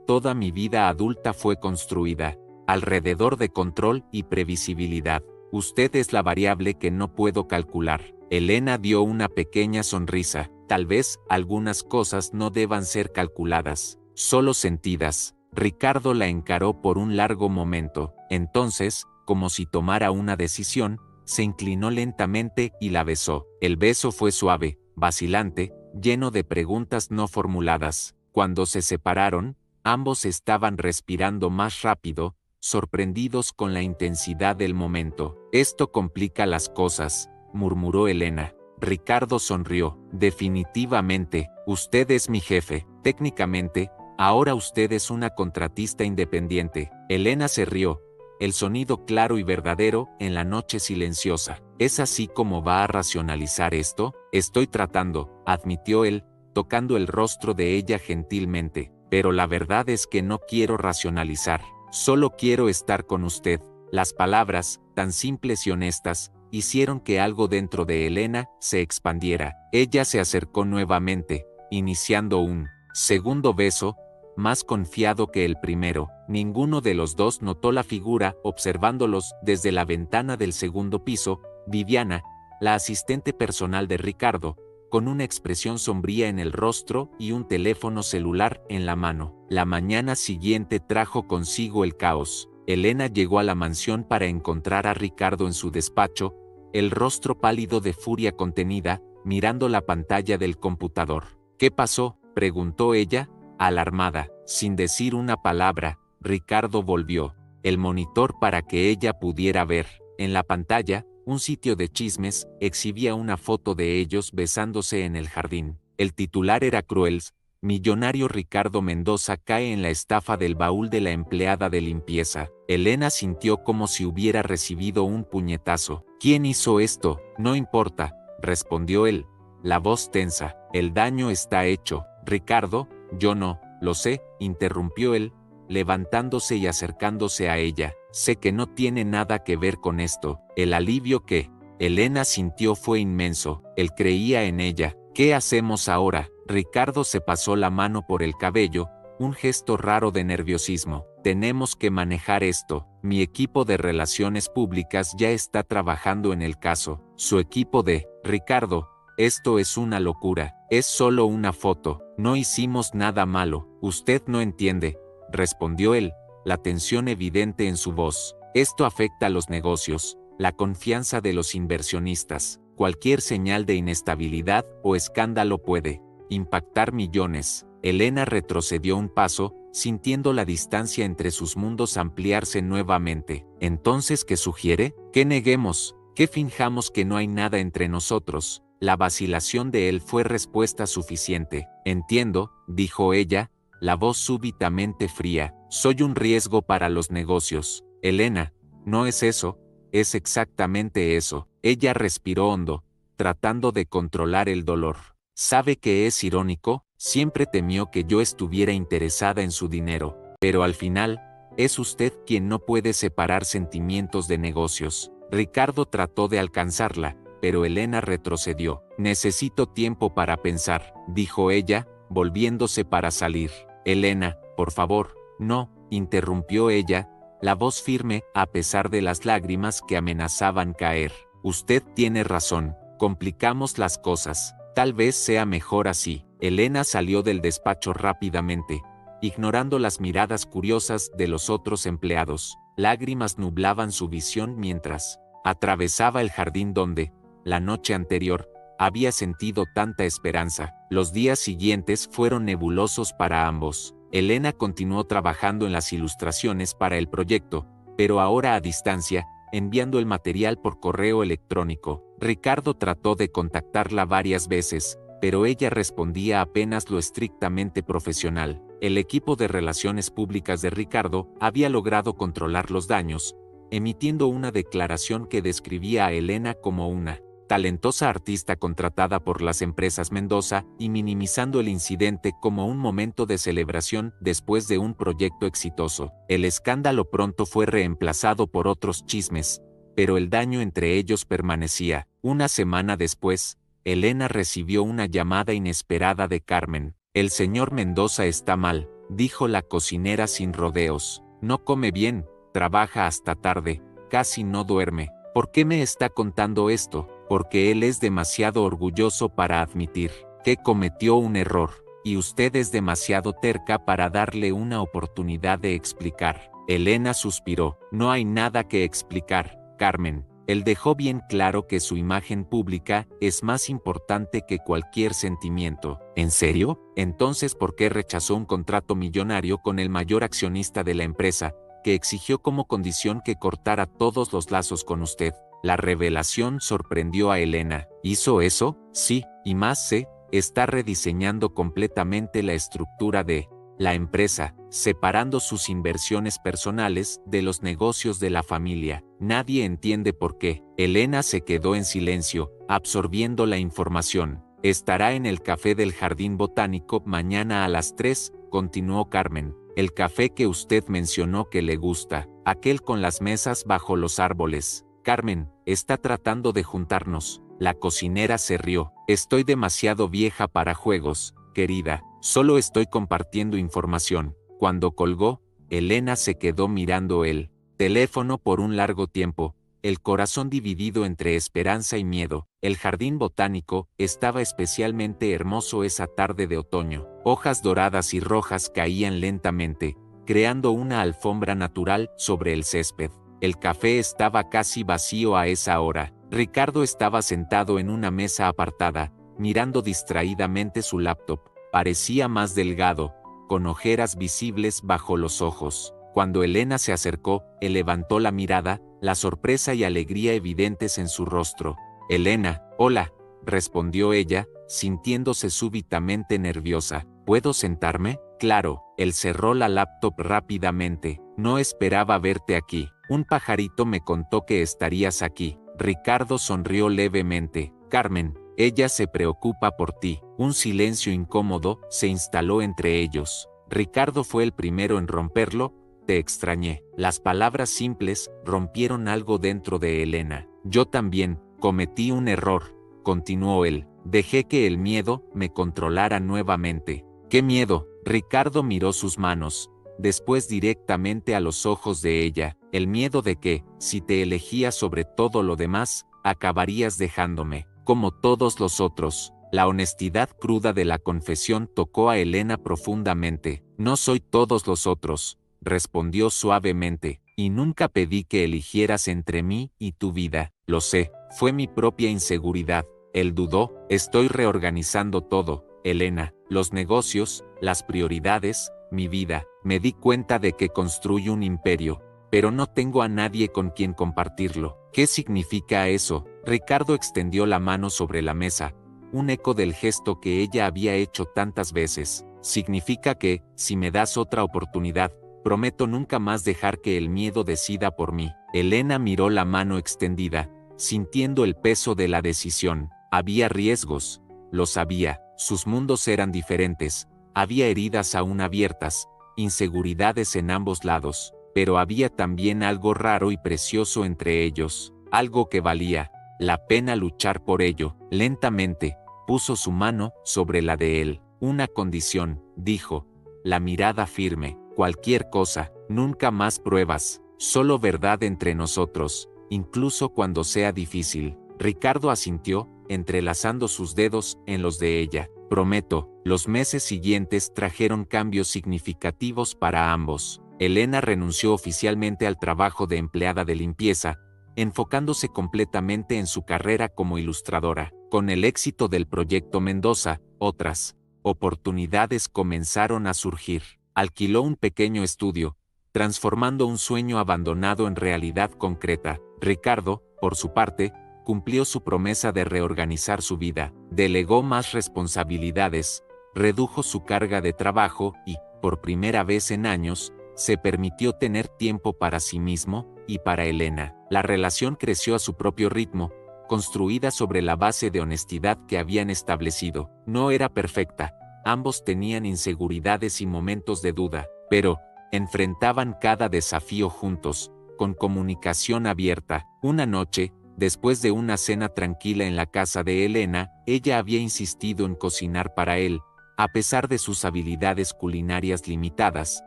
[SPEAKER 1] toda mi vida adulta fue construida alrededor de control y previsibilidad. Usted es la variable que no puedo calcular. Elena dio una pequeña sonrisa. Tal vez algunas cosas no deban ser calculadas, solo sentidas. Ricardo la encaró por un largo momento. Entonces, como si tomara una decisión, se inclinó lentamente y la besó. El beso fue suave, vacilante, lleno de preguntas no formuladas. Cuando se separaron, ambos estaban respirando más rápido, sorprendidos con la intensidad del momento. Esto complica las cosas, murmuró Elena. Ricardo sonrió. Definitivamente, usted es mi jefe. Técnicamente, ahora usted es una contratista independiente. Elena se rió. El sonido claro y verdadero en la noche silenciosa. ¿Es así como va a racionalizar esto? Estoy tratando, admitió él, tocando el rostro de ella gentilmente. Pero la verdad es que no quiero racionalizar. Solo quiero estar con usted. Las palabras, tan simples y honestas, hicieron que algo dentro de Elena se expandiera. Ella se acercó nuevamente, iniciando un segundo beso, más confiado que el primero. Ninguno de los dos notó la figura, observándolos desde la ventana del segundo piso. Viviana, la asistente personal de Ricardo, con una expresión sombría en el rostro y un teléfono celular en la mano. La mañana siguiente trajo consigo el caos. Elena llegó a la mansión para encontrar a Ricardo en su despacho, el rostro pálido de furia contenida, mirando la pantalla del computador. ¿Qué pasó?, preguntó ella, alarmada. Sin decir una palabra, Ricardo volvió el monitor para que ella pudiera ver. En la pantalla, un sitio de chismes exhibía una foto de ellos besándose en el jardín. El titular era cruel: millonario Ricardo Mendoza cae en la estafa del baúl de la empleada de limpieza. Elena sintió como si hubiera recibido un puñetazo. ¿Quién hizo esto? No importa, respondió él, la voz tensa. El daño está hecho. Ricardo, yo no lo sé, interrumpió él, levantándose y acercándose a ella. Sé que no tiene nada que ver con esto. El alivio que Elena sintió fue inmenso. Él creía en ella. ¿Qué hacemos ahora? Ricardo se pasó la mano por el cabello, un gesto raro de nerviosismo. Tenemos que manejar esto. Mi equipo de relaciones públicas ya está trabajando en el caso. Su equipo de Ricardo, esto es una locura. Es solo una foto. No hicimos nada malo. Usted no entiende, respondió él, la tensión evidente en su voz. Esto afecta a los negocios, la confianza de los inversionistas. Cualquier señal de inestabilidad o escándalo puede impactar millones. Elena retrocedió un paso, sintiendo la distancia entre sus mundos ampliarse nuevamente. Entonces, ¿qué sugiere? ¿Que neguemos? ¿Que finjamos que no hay nada entre nosotros? La vacilación de él fue respuesta suficiente. Entiendo, dijo ella, la voz súbitamente fría. Soy un riesgo para los negocios. Elena, no es eso, es exactamente eso. Ella respiró hondo, tratando de controlar el dolor. ¿Sabe que es irónico? Siempre temió que yo estuviera interesada en su dinero, pero al final, es usted quien no puede separar sentimientos de negocios. Ricardo trató de alcanzarla, pero Elena retrocedió. Necesito tiempo para pensar, dijo ella, volviéndose para salir. Elena, por favor, no, interrumpió ella, la voz firme, a pesar de las lágrimas que amenazaban caer. Usted tiene razón, complicamos las cosas. Tal vez sea mejor así. Elena salió del despacho rápidamente, ignorando las miradas curiosas de los otros empleados. Lágrimas nublaban su visión mientras atravesaba el jardín donde, la noche anterior, había sentido tanta esperanza. Los días siguientes fueron nebulosos para ambos. Elena continuó trabajando en las ilustraciones para el proyecto, pero ahora a distancia, enviando el material por correo electrónico. Ricardo trató de contactarla varias veces, pero ella respondía apenas lo estrictamente profesional. El equipo de relaciones públicas de Ricardo había logrado controlar los daños, emitiendo una declaración que describía a Elena como una talentosa artista contratada por las empresas Mendoza y minimizando el incidente como un momento de celebración después de un proyecto exitoso. El escándalo pronto fue reemplazado por otros chismes, pero el daño entre ellos permanecía. Una semana después, Elena recibió una llamada inesperada de Carmen. El señor Mendoza está mal, dijo la cocinera sin rodeos. No come bien, trabaja hasta tarde, casi no duerme. ¿Por qué me está contando esto? Porque él es demasiado orgulloso para admitir que cometió un error, y usted es demasiado terca para darle una oportunidad de explicar. Elena suspiró. No hay nada que explicar, Carmen. Él dejó bien claro que su imagen pública es más importante que cualquier sentimiento. ¿En serio? Entonces, ¿por qué rechazó un contrato millonario con el mayor accionista de la empresa, que exigió como condición que cortara todos los lazos con usted? La revelación sorprendió a Elena. ¿Hizo eso? Sí, y más está rediseñando completamente la estructura de la empresa, separando sus inversiones personales de los negocios de la familia. Nadie entiende por qué. Elena se quedó en silencio, absorbiendo la información. Estará en el café del Jardín Botánico mañana a las 3, continuó Carmen. El café que usted mencionó que le gusta, aquel con las mesas bajo los árboles. Carmen, está tratando de juntarnos. La cocinera se rió. Estoy demasiado vieja para juegos, querida. Solo estoy compartiendo información. Cuando colgó, Elena se quedó mirando el teléfono por un largo tiempo, el corazón dividido entre esperanza y miedo. El jardín botánico estaba especialmente hermoso esa tarde de otoño. Hojas doradas y rojas caían lentamente, creando una alfombra natural sobre el césped. El café estaba casi vacío a esa hora. Ricardo estaba sentado en una mesa apartada, mirando distraídamente su laptop. Parecía más delgado, con ojeras visibles bajo los ojos. Cuando Elena se acercó, él levantó la mirada, la sorpresa y alegría evidentes en su rostro. Elena, hola, respondió ella, sintiéndose súbitamente nerviosa. ¿Puedo sentarme? Claro. Él cerró la laptop rápidamente. No esperaba verte aquí. Un pajarito me contó que estarías aquí. Ricardo sonrió levemente. Carmen, ella se preocupa por ti. Un silencio incómodo se instaló entre ellos. Ricardo fue el primero en romperlo. Te extrañé. Las palabras simples rompieron algo dentro de Elena. Yo también cometí un error, continuó él. Dejé que el miedo me controlara nuevamente. ¿Qué miedo? Ricardo miró sus manos, después directamente a los ojos de ella. El miedo de que, si te elegía sobre todo lo demás, acabarías dejándome, como todos los otros. La honestidad cruda de la confesión tocó a Elena profundamente. No soy todos los otros, respondió suavemente, y nunca pedí que eligieras entre mí y tu vida. Lo sé, fue mi propia inseguridad. Él dudó. Estoy reorganizando todo, Elena, los negocios, las prioridades, mi vida. Me di cuenta de que construyo un imperio, pero no tengo a nadie con quien compartirlo. ¿Qué significa eso? Ricardo extendió la mano sobre la mesa, un eco del gesto que ella había hecho tantas veces. Significa que, si me das otra oportunidad, prometo nunca más dejar que el miedo decida por mí. Elena miró la mano extendida, sintiendo el peso de la decisión. Había riesgos, lo sabía, sus mundos eran diferentes, había heridas aún abiertas, inseguridades en ambos lados, pero había también algo raro y precioso entre ellos, algo que valía la pena luchar por ello. Lentamente, puso su mano sobre la de él. Una condición, dijo, la mirada firme. Cualquier cosa, nunca más pruebas, solo verdad entre nosotros, incluso cuando sea difícil. Ricardo asintió, entrelazando sus dedos en los de ella. Prometo. Los meses siguientes trajeron cambios significativos para ambos. Elena renunció oficialmente al trabajo de empleada de limpieza, enfocándose completamente en su carrera como ilustradora. Con el éxito del proyecto Mendoza, otras oportunidades comenzaron a surgir. Alquiló un pequeño estudio, transformando un sueño abandonado en realidad concreta. Ricardo, por su parte, cumplió su promesa de reorganizar su vida, delegó más responsabilidades, redujo su carga de trabajo y, por primera vez en años, se permitió tener tiempo para sí mismo y para Elena. La relación creció a su propio ritmo, construida sobre la base de honestidad que habían establecido. No era perfecta, ambos tenían inseguridades y momentos de duda, pero enfrentaban cada desafío juntos, con comunicación abierta. Una noche, después de una cena tranquila en la casa de Elena, ella había insistido en cocinar para él. A pesar de sus habilidades culinarias limitadas,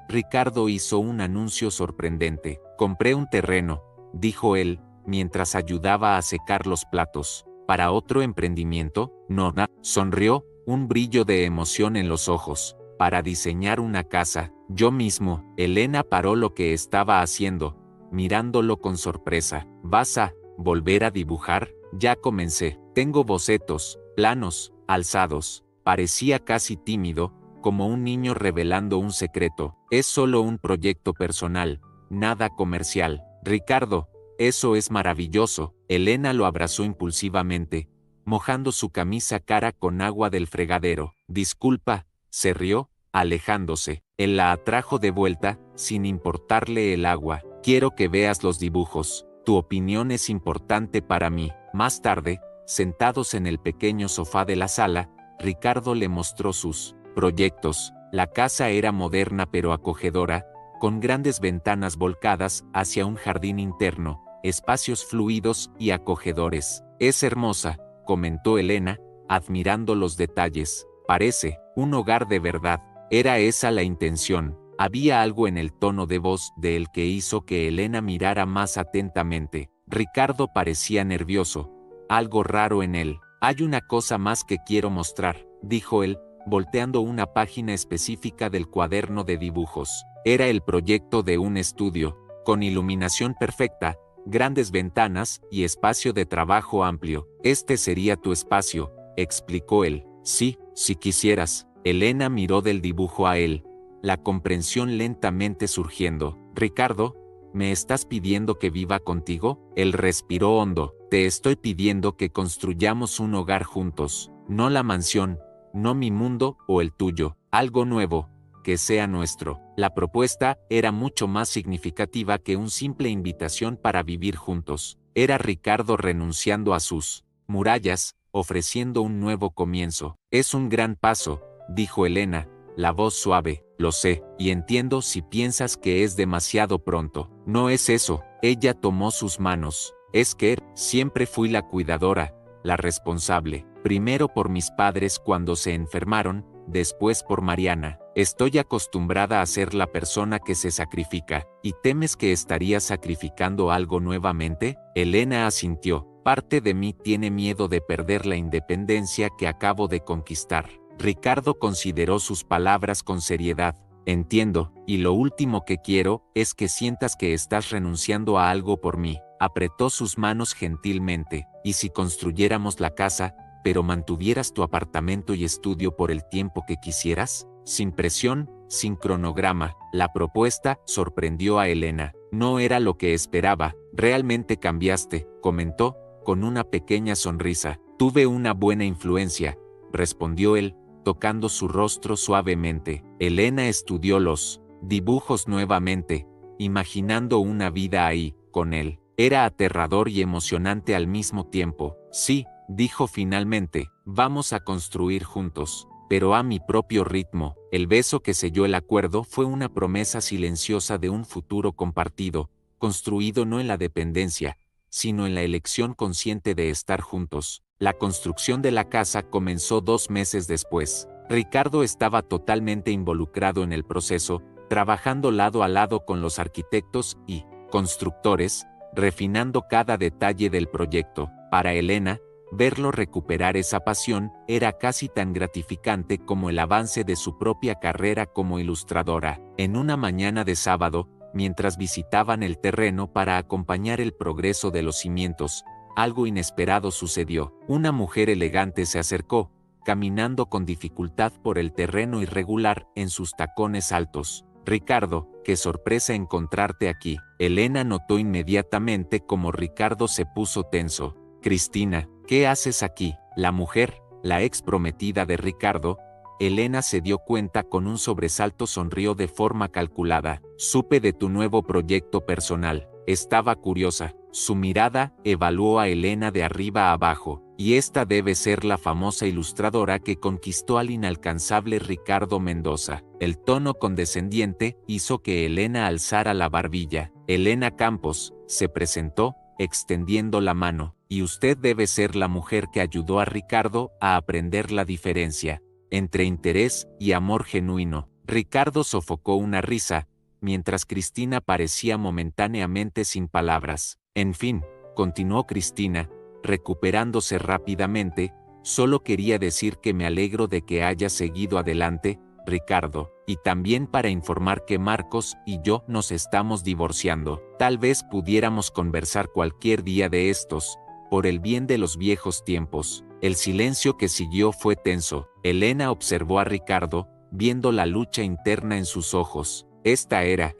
[SPEAKER 1] Ricardo hizo un anuncio sorprendente. «Compré un terreno», dijo él, mientras ayudaba a secar los platos. «¿Para otro emprendimiento?» Nona sonrió, un brillo de emoción en los ojos. «Para diseñar una casa, yo mismo». Elena paró lo que estaba haciendo, mirándolo con sorpresa. «¿Vas a volver a dibujar?» «Ya comencé. Tengo bocetos, planos, alzados». Parecía casi tímido, como un niño revelando un secreto. «Es solo un proyecto personal, nada comercial». «Ricardo, eso es maravilloso». Elena lo abrazó impulsivamente, mojando su camisa cara con agua del fregadero. «Disculpa», se rió, alejándose. Él la atrajo de vuelta, sin importarle el agua. «Quiero que veas los dibujos. Tu opinión es importante para mí». Más tarde, sentados en el pequeño sofá de la sala, Ricardo le mostró sus proyectos. La casa era moderna pero acogedora, con grandes ventanas volcadas hacia un jardín interno, espacios fluidos y acogedores. «Es hermosa», comentó Elena, admirando los detalles. «Parece un hogar de verdad». Era esa la intención. Había algo en el tono de voz de él que hizo que Elena mirara más atentamente. Ricardo parecía nervioso, algo raro en él. «Hay una cosa más que quiero mostrar», dijo él, volteando una página específica del cuaderno de dibujos. Era el proyecto de un estudio, con iluminación perfecta, grandes ventanas y espacio de trabajo amplio. «Este sería tu espacio», explicó él. «Sí, si quisieras». Elena miró del dibujo a él, la comprensión lentamente surgiendo. «Ricardo, ¿me estás pidiendo que viva contigo?» Él respiró hondo. «Te estoy pidiendo que construyamos un hogar juntos, no la mansión, no mi mundo o el tuyo, algo nuevo, que sea nuestro». La propuesta era mucho más significativa que una simple invitación para vivir juntos. Era Ricardo renunciando a sus murallas, ofreciendo un nuevo comienzo. «Es un gran paso», dijo Elena, la voz suave. «Lo sé, y entiendo si piensas que es demasiado pronto». «No es eso». Ella tomó sus manos. «Es que siempre fui la cuidadora, la responsable. Primero por mis padres cuando se enfermaron, después por Mariana. Estoy acostumbrada a ser la persona que se sacrifica. ¿Y temes que estaría sacrificando algo nuevamente?» Elena asintió. «Parte de mí tiene miedo de perder la independencia que acabo de conquistar». Ricardo consideró sus palabras con seriedad. «Entiendo, y lo último que quiero es que sientas que estás renunciando a algo por mí». Apretó sus manos gentilmente. «¿Y si construyéramos la casa, pero mantuvieras tu apartamento y estudio por el tiempo que quisieras? Sin presión, sin cronograma». La propuesta sorprendió a Elena. «No era lo que esperaba». «Realmente cambiaste», comentó, con una pequeña sonrisa. «Tuve una buena influencia», respondió él, tocando su rostro suavemente. Elena estudió los dibujos nuevamente, imaginando una vida ahí, con él. Era aterrador y emocionante al mismo tiempo. «Sí», dijo finalmente, «vamos a construir juntos, pero a mi propio ritmo». El beso que selló el acuerdo fue una promesa silenciosa de un futuro compartido, construido no en la dependencia, sino en la elección consciente de estar juntos. La construcción de la casa comenzó 2 meses después. Ricardo estaba totalmente involucrado en el proceso, trabajando lado a lado con los arquitectos y constructores, refinando cada detalle del proyecto. Para Elena, verlo recuperar esa pasión era casi tan gratificante como el avance de su propia carrera como ilustradora. En una mañana de sábado, mientras visitaban el terreno para acompañar el progreso de los cimientos, algo inesperado sucedió. Una mujer elegante se acercó, caminando con dificultad por el terreno irregular en sus tacones altos. «Ricardo, qué sorpresa encontrarte aquí». Elena notó inmediatamente cómo Ricardo se puso tenso. «Cristina, ¿qué haces aquí?» La mujer, la ex prometida de Ricardo, Elena se dio cuenta con un sobresalto, sonrió de forma calculada. «Supe de tu nuevo proyecto personal». Estaba curiosa. Su mirada evaluó a Elena de arriba a abajo, y esta debe ser la famosa ilustradora que conquistó al inalcanzable Ricardo Mendoza. El tono condescendiente hizo que Elena alzara la barbilla. Elena Campos se presentó, extendiendo la mano, y usted debe ser la mujer que ayudó a Ricardo a aprender la diferencia entre interés y amor genuino. Ricardo sofocó una risa, mientras Cristina parecía momentáneamente sin palabras. En fin, continuó Cristina, recuperándose rápidamente, solo quería decir que me alegro de que hayas seguido adelante, Ricardo, y también para informar que Marcos y yo nos estamos divorciando. Tal vez pudiéramos conversar cualquier día de estos, por el bien de los viejos tiempos. El silencio que siguió fue tenso. Elena observó a Ricardo, viendo la lucha interna en sus ojos. Esta era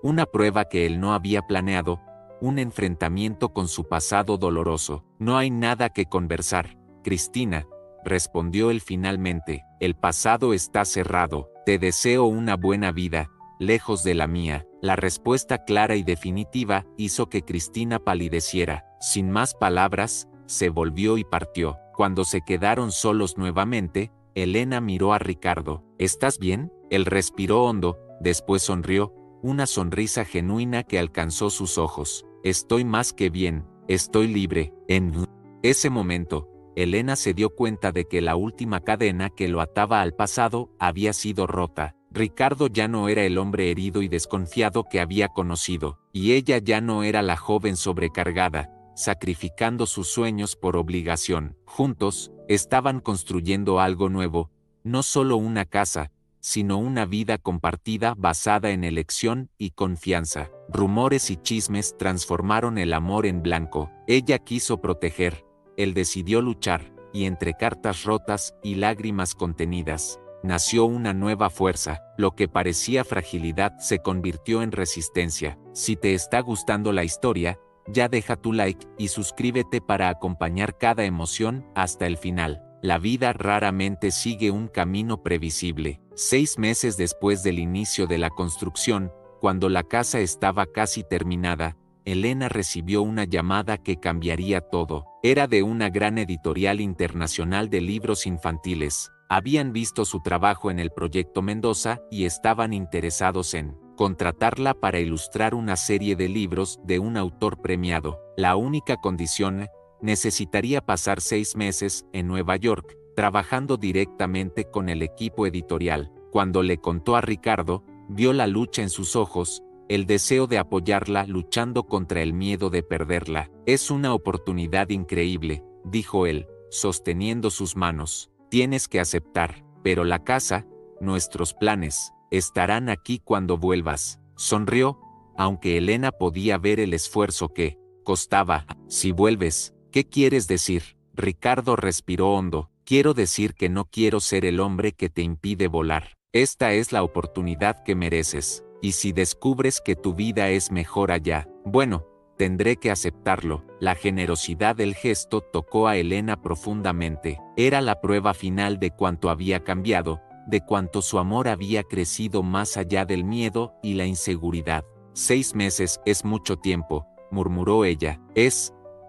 [SPEAKER 1] una prueba que él no había planeado, un enfrentamiento con su pasado doloroso. No hay nada que conversar, Cristina, respondió él finalmente. El pasado está cerrado. Te deseo una buena vida, lejos de la mía. La respuesta clara y definitiva hizo que Cristina palideciera. Sin más palabras, se volvió y partió. Cuando se quedaron solos nuevamente, Elena miró a Ricardo. ¿Estás bien? Él respiró hondo, después sonrió, una sonrisa genuina que alcanzó sus ojos. Estoy más que bien, estoy libre. En ese momento, Elena se dio cuenta de que la última cadena que lo ataba al pasado había sido rota. Ricardo ya no era el hombre herido y desconfiado que había conocido, y ella ya no era la joven sobrecargada, sacrificando sus sueños por obligación. Juntos, estaban construyendo algo nuevo, no solo una casa, sino una vida compartida basada en elección y confianza. Rumores y chismes transformaron el amor en blanco. Ella quiso proteger, él decidió luchar, y entre cartas rotas y lágrimas contenidas, nació una nueva fuerza. Lo que parecía fragilidad se convirtió en resistencia. Si te está gustando la historia, ya deja tu like y suscríbete para acompañar cada emoción hasta el final. La vida raramente sigue un camino previsible. 6 meses después del inicio de la construcción, cuando la casa estaba casi terminada, Elena recibió una llamada que cambiaría todo. Era de una gran editorial internacional de libros infantiles. Habían visto su trabajo en el proyecto Mendoza y estaban interesados en contratarla para ilustrar una serie de libros de un autor premiado. La única condición: necesitaría pasar 6 meses en Nueva York, trabajando directamente con el equipo editorial. Cuando le contó a Ricardo, vio la lucha en sus ojos, el deseo de apoyarla luchando contra el miedo de perderla. Es una oportunidad increíble, dijo él, sosteniendo sus manos. Tienes que aceptar, pero la casa, nuestros planes, estarán aquí cuando vuelvas. Sonrió, aunque Elena podía ver el esfuerzo que costaba. Si vuelves, ¿qué quieres decir? Ricardo respiró hondo. Quiero decir que no quiero ser el hombre que te impide volar. Esta es la oportunidad que mereces. Y si descubres que tu vida es mejor allá, bueno, tendré que aceptarlo. La generosidad del gesto tocó a Elena profundamente. Era la prueba final de cuánto había cambiado, de cuánto su amor había crecido más allá del miedo y la inseguridad. 6 meses es mucho tiempo, murmuró ella.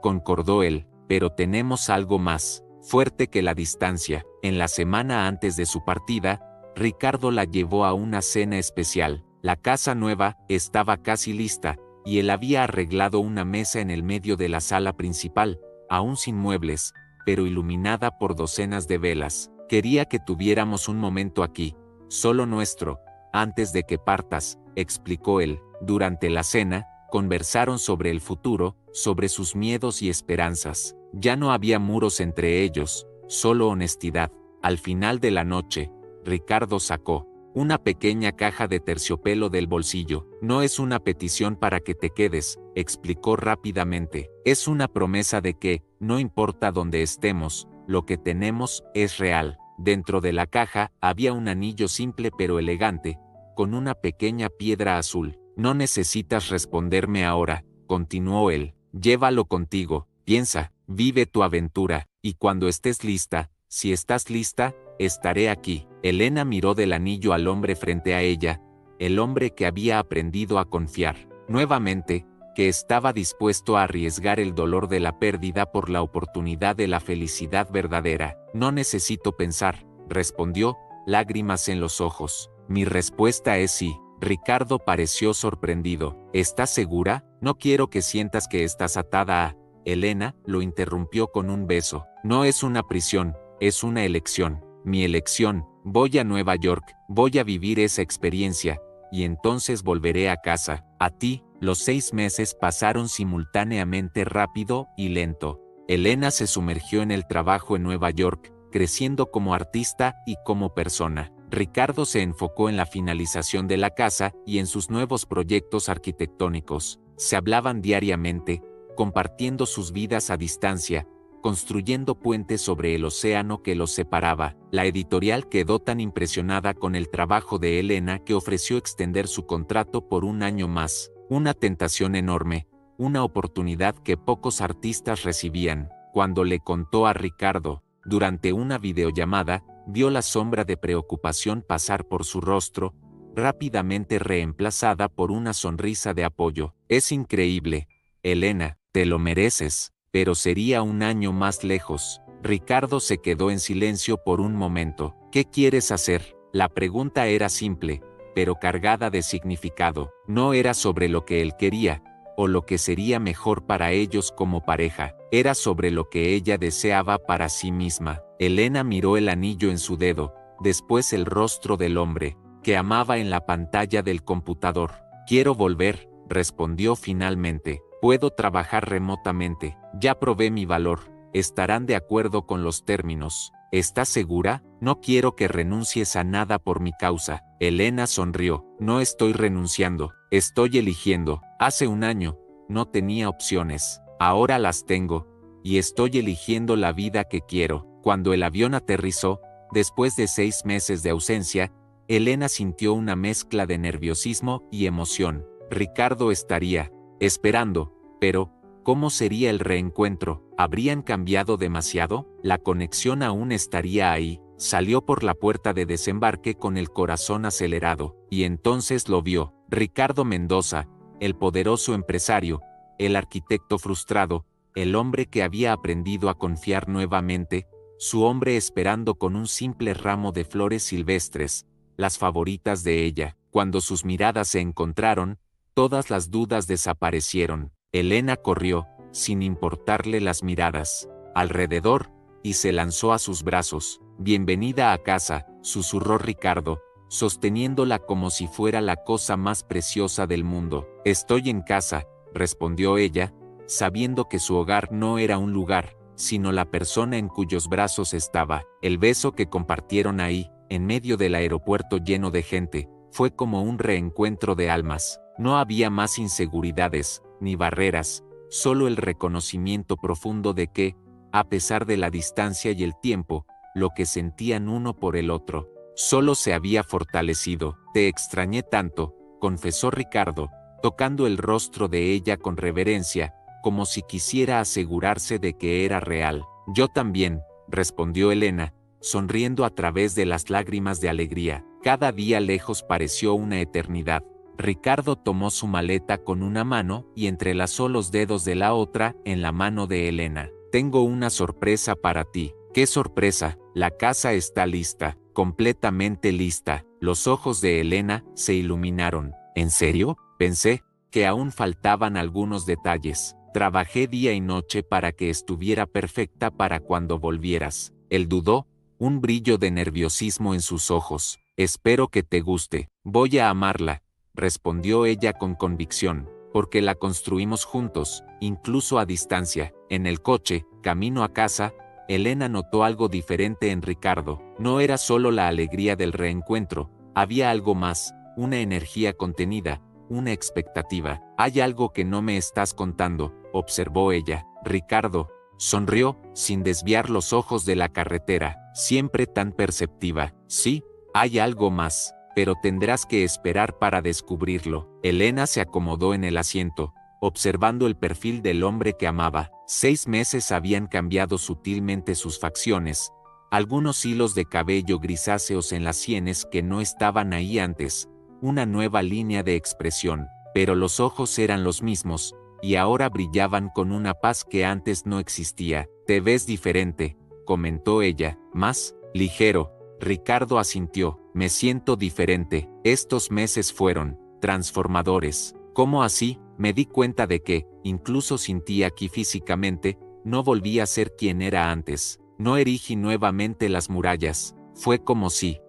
[SPEAKER 1] Concordó él, pero tenemos algo más fuerte que la distancia. En la semana antes de su partida, Ricardo la llevó a una cena especial. La casa nueva estaba casi lista, y él había arreglado una mesa en el medio de la sala principal, aún sin muebles, pero iluminada por docenas de velas. Quería que tuviéramos un momento aquí, solo nuestro, antes de que partas, explicó él. Durante la cena, conversaron sobre el futuro, sobre sus miedos y esperanzas. Ya no había muros entre ellos, solo honestidad. Al final de la noche, Ricardo sacó una pequeña caja de terciopelo del bolsillo. No es una petición para que te quedes, explicó rápidamente. Es una promesa de que, no importa dónde estemos, lo que tenemos es real. Dentro de la caja había un anillo simple pero elegante, con una pequeña piedra azul. No necesitas responderme ahora, continuó él. Llévalo contigo, piensa, vive tu aventura, y cuando estés lista, si estás lista, estaré aquí. Elena miró del anillo al hombre frente a ella, el hombre que había aprendido a confiar. Nuevamente, que estaba dispuesto a arriesgar el dolor de la pérdida por la oportunidad de la felicidad verdadera. No necesito pensar, respondió, lágrimas en los ojos. Mi respuesta es sí. Ricardo pareció sorprendido. ¿Estás segura? No quiero que sientas que estás atada a... Elena lo interrumpió con un beso. No es una prisión, es una elección. Mi elección. Voy a Nueva York, voy a vivir esa experiencia, y entonces volveré a casa. A ti. Los 6 meses pasaron simultáneamente rápido y lento. Elena se sumergió en el trabajo en Nueva York, creciendo como artista y como persona. Ricardo se enfocó en la finalización de la casa y en sus nuevos proyectos arquitectónicos. Se hablaban diariamente, compartiendo sus vidas a distancia, construyendo puentes sobre el océano que los separaba. La editorial quedó tan impresionada con el trabajo de Elena que ofreció extender su contrato por un año más. Una tentación enorme, una oportunidad que pocos artistas recibían. Cuando le contó a Ricardo, durante una videollamada, vio la sombra de preocupación pasar por su rostro, rápidamente reemplazada por una sonrisa de apoyo. Es increíble, Elena, te lo mereces, pero sería un año más lejos. Ricardo se quedó en silencio por un momento. ¿Qué quieres hacer? La pregunta era simple, pero cargada de significado. No era sobre lo que él quería, o lo que sería mejor para ellos como pareja. Era sobre lo que ella deseaba para sí misma. Elena miró el anillo en su dedo, después el rostro del hombre, que amaba en la pantalla del computador. Quiero volver, respondió finalmente. Puedo trabajar remotamente. Ya probé mi valor. Estarán de acuerdo con los términos. ¿Estás segura? No quiero que renuncies a nada por mi causa. Elena sonrió. No estoy renunciando. Estoy eligiendo. Hace un año, no tenía opciones. Ahora las tengo. Y estoy eligiendo la vida que quiero. Cuando el avión aterrizó, después de 6 meses de ausencia, Elena sintió una mezcla de nerviosismo y emoción. Ricardo estaría esperando, pero ¿cómo sería el reencuentro? ¿Habrían cambiado demasiado? ¿La conexión aún estaría ahí? Salió por la puerta de desembarque con el corazón acelerado, y entonces lo vio. Ricardo Mendoza, el poderoso empresario, el arquitecto frustrado, el hombre que había aprendido a confiar nuevamente, su hombre esperando con un simple ramo de flores silvestres, las favoritas de ella. Cuando sus miradas se encontraron, todas las dudas desaparecieron. Elena corrió, sin importarle las miradas, alrededor, y se lanzó a sus brazos. Bienvenida a casa, susurró Ricardo, sosteniéndola como si fuera la cosa más preciosa del mundo. Estoy en casa, respondió ella, sabiendo que su hogar no era un lugar, sino la persona en cuyos brazos estaba. El beso que compartieron ahí, en medio del aeropuerto lleno de gente, fue como un reencuentro de almas. No había más inseguridades, ni barreras, solo el reconocimiento profundo de que, a pesar de la distancia y el tiempo, lo que sentían uno por el otro, solo se había fortalecido. Te extrañé tanto, confesó Ricardo, tocando el rostro de ella con reverencia, como si quisiera asegurarse de que era real. Yo también, respondió Elena, sonriendo a través de las lágrimas de alegría. Cada día lejos pareció una eternidad. Ricardo tomó su maleta con una mano y entrelazó los dedos de la otra en la mano de Elena. Tengo una sorpresa para ti. ¿Qué sorpresa? La casa está lista, completamente lista. Los ojos de Elena se iluminaron. ¿En serio? Pensé que aún faltaban algunos detalles. Trabajé día y noche para que estuviera perfecta para cuando volvieras. Él dudó, un brillo de nerviosismo en sus ojos. Espero que te guste. Voy a amarla, respondió ella con convicción, porque la construimos juntos, incluso a distancia. En el coche, camino a casa, Elena notó algo diferente en Ricardo. No era solo la alegría del reencuentro, había algo más, una energía contenida, una expectativa. Hay algo que no me estás contando, observó ella. Ricardo sonrió, sin desviar los ojos de la carretera, siempre tan perceptiva. Sí, hay algo más, pero tendrás que esperar para descubrirlo. Elena se acomodó en el asiento, observando el perfil del hombre que amaba. 6 meses habían cambiado sutilmente sus facciones, algunos hilos de cabello grisáceos en las sienes que no estaban ahí antes, una nueva línea de expresión. pero los ojos eran los mismos, y ahora brillaban con una paz que antes no existía. «Te ves diferente», comentó ella, «más ligero». Ricardo asintió. «Me siento diferente. Estos meses fueron transformadores». «¿Cómo así?». Me di cuenta de que, incluso sin ti aquí físicamente, no volví a ser quien era antes. No erigí nuevamente las murallas. Fue como si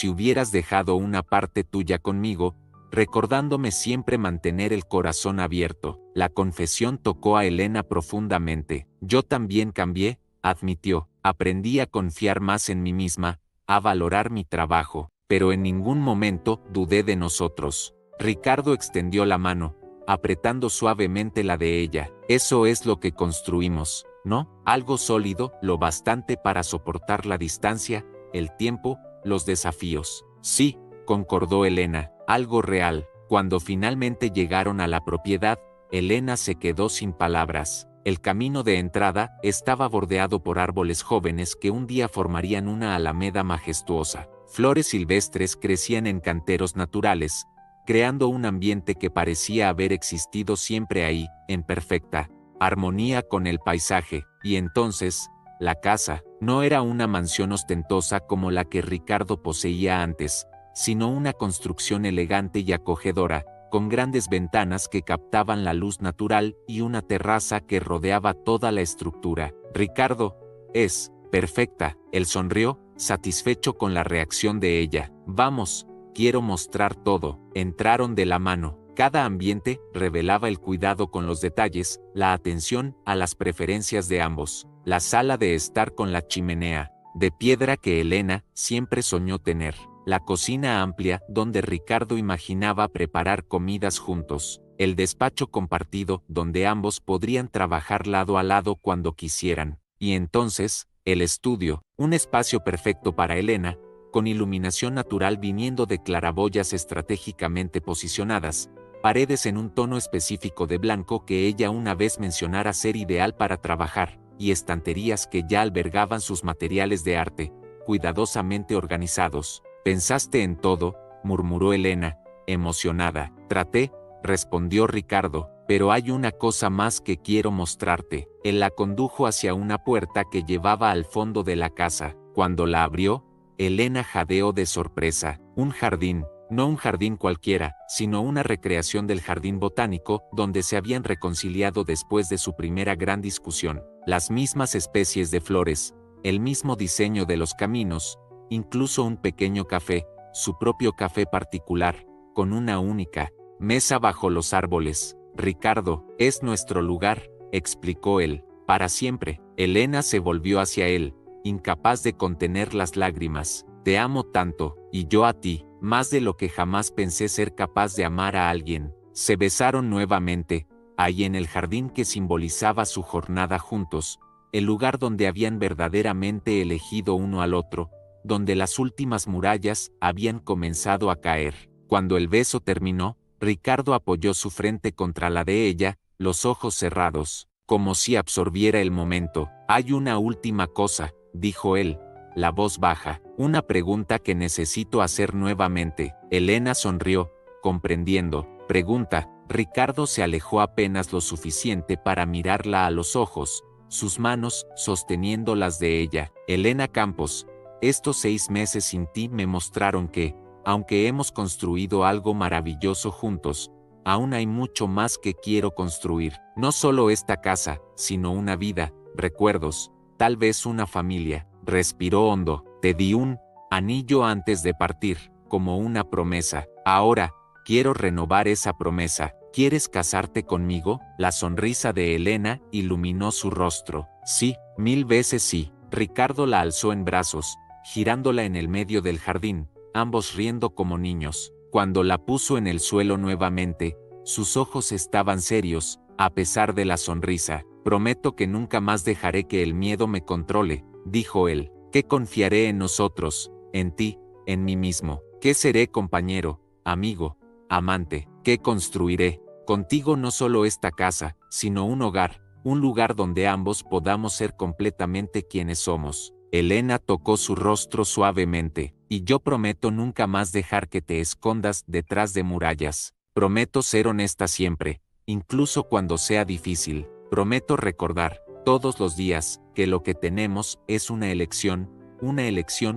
[SPEAKER 1] hubieras dejado una parte tuya conmigo, recordándome siempre mantener el corazón abierto». La confesión tocó a Elena profundamente. «Yo también cambié», admitió. «Aprendí a confiar más en mí misma, a valorar mi trabajo, pero en ningún momento dudé de nosotros». Ricardo extendió la mano, apretando suavemente la de ella. «Eso es lo que construimos, ¿no? Algo sólido, lo bastante para soportar la distancia, el tiempo, los desafíos». «Sí», concordó Elena, «algo real». Cuando finalmente llegaron a la propiedad, Elena se quedó sin palabras. El camino de entrada estaba bordeado por árboles jóvenes que un día formarían una alameda majestuosa. Flores silvestres crecían en canteros naturales, creando un ambiente que parecía haber existido siempre ahí, en perfecta armonía con el paisaje. Y entonces, la casa no era una mansión ostentosa como la que Ricardo poseía antes, sino una construcción elegante y acogedora, con grandes ventanas que captaban la luz natural y una terraza que rodeaba toda la estructura. «Ricardo, es perfecta», él sonrió, satisfecho con la reacción de ella. «Vamos, quiero mostrar todo». Entraron de la mano. Cada ambiente revelaba el cuidado con los detalles, la atención a las preferencias de ambos. La sala de estar con la chimenea de piedra que Elena siempre soñó tener. La cocina amplia donde Ricardo imaginaba preparar comidas juntos. El despacho compartido donde ambos podrían trabajar lado a lado cuando quisieran. Y entonces, el estudio, un espacio perfecto para Elena, con iluminación natural viniendo de claraboyas estratégicamente posicionadas, paredes en un tono específico de blanco que ella una vez mencionara ser ideal para trabajar, y estanterías que ya albergaban sus materiales de arte, cuidadosamente organizados. «¿Pensaste en todo?», murmuró Elena, emocionada. «Traté», respondió Ricardo, «pero hay una cosa más que quiero mostrarte». Él la condujo hacia una puerta que llevaba al fondo de la casa. Cuando la abrió, Elena jadeó de sorpresa. Un jardín, no un jardín cualquiera, sino una recreación del jardín botánico donde se habían reconciliado después de su primera gran discusión. Las mismas especies de flores, el mismo diseño de los caminos, incluso un pequeño café, su propio café particular, con una única mesa bajo los árboles. «Ricardo, es nuestro lugar», explicó él, «para siempre». Elena se volvió hacia él, incapaz de contener las lágrimas. «Te amo tanto, y yo a ti, más de lo que jamás pensé ser capaz de amar a alguien». Se besaron nuevamente, ahí en el jardín que simbolizaba su jornada juntos, el lugar donde habían verdaderamente elegido uno al otro, donde las últimas murallas habían comenzado a caer. Cuando el beso terminó, Ricardo apoyó su frente contra la de ella, los ojos cerrados, como si absorbiera el momento. «Hay una última cosa», dijo él, la voz baja, «una pregunta que necesito hacer nuevamente». Elena sonrió, comprendiendo. «Pregunta». Ricardo se alejó apenas lo suficiente para mirarla a los ojos, sus manos sosteniendo las de ella. «Elena Campos, estos 6 meses sin ti me mostraron que, aunque hemos construido algo maravilloso juntos, aún hay mucho más que quiero construir. No solo esta casa, sino una vida, recuerdos, tal vez una familia». Respiró hondo. «Te di un anillo antes de partir, como una promesa. Ahora, quiero renovar esa promesa. ¿Quieres casarte conmigo?». La sonrisa de Elena iluminó su rostro. «Sí, 1000 veces sí». Ricardo la alzó en brazos, girándola en el medio del jardín, ambos riendo como niños. Cuando la puso en el suelo nuevamente, sus ojos estaban serios, a pesar de la sonrisa. «Prometo que nunca más dejaré que el miedo me controle», dijo él. «Que confiaré en nosotros, en ti, en mí mismo. Que seré compañero, amigo, amante. Que construiré contigo no solo esta casa, sino un hogar, un lugar donde ambos podamos ser completamente quienes somos». Elena tocó su rostro suavemente. «Y yo prometo nunca más dejar que te escondas detrás de murallas». Prometo ser honesta siempre, incluso cuando sea difícil. Prometo recordar, todos los días, que lo que tenemos es una elección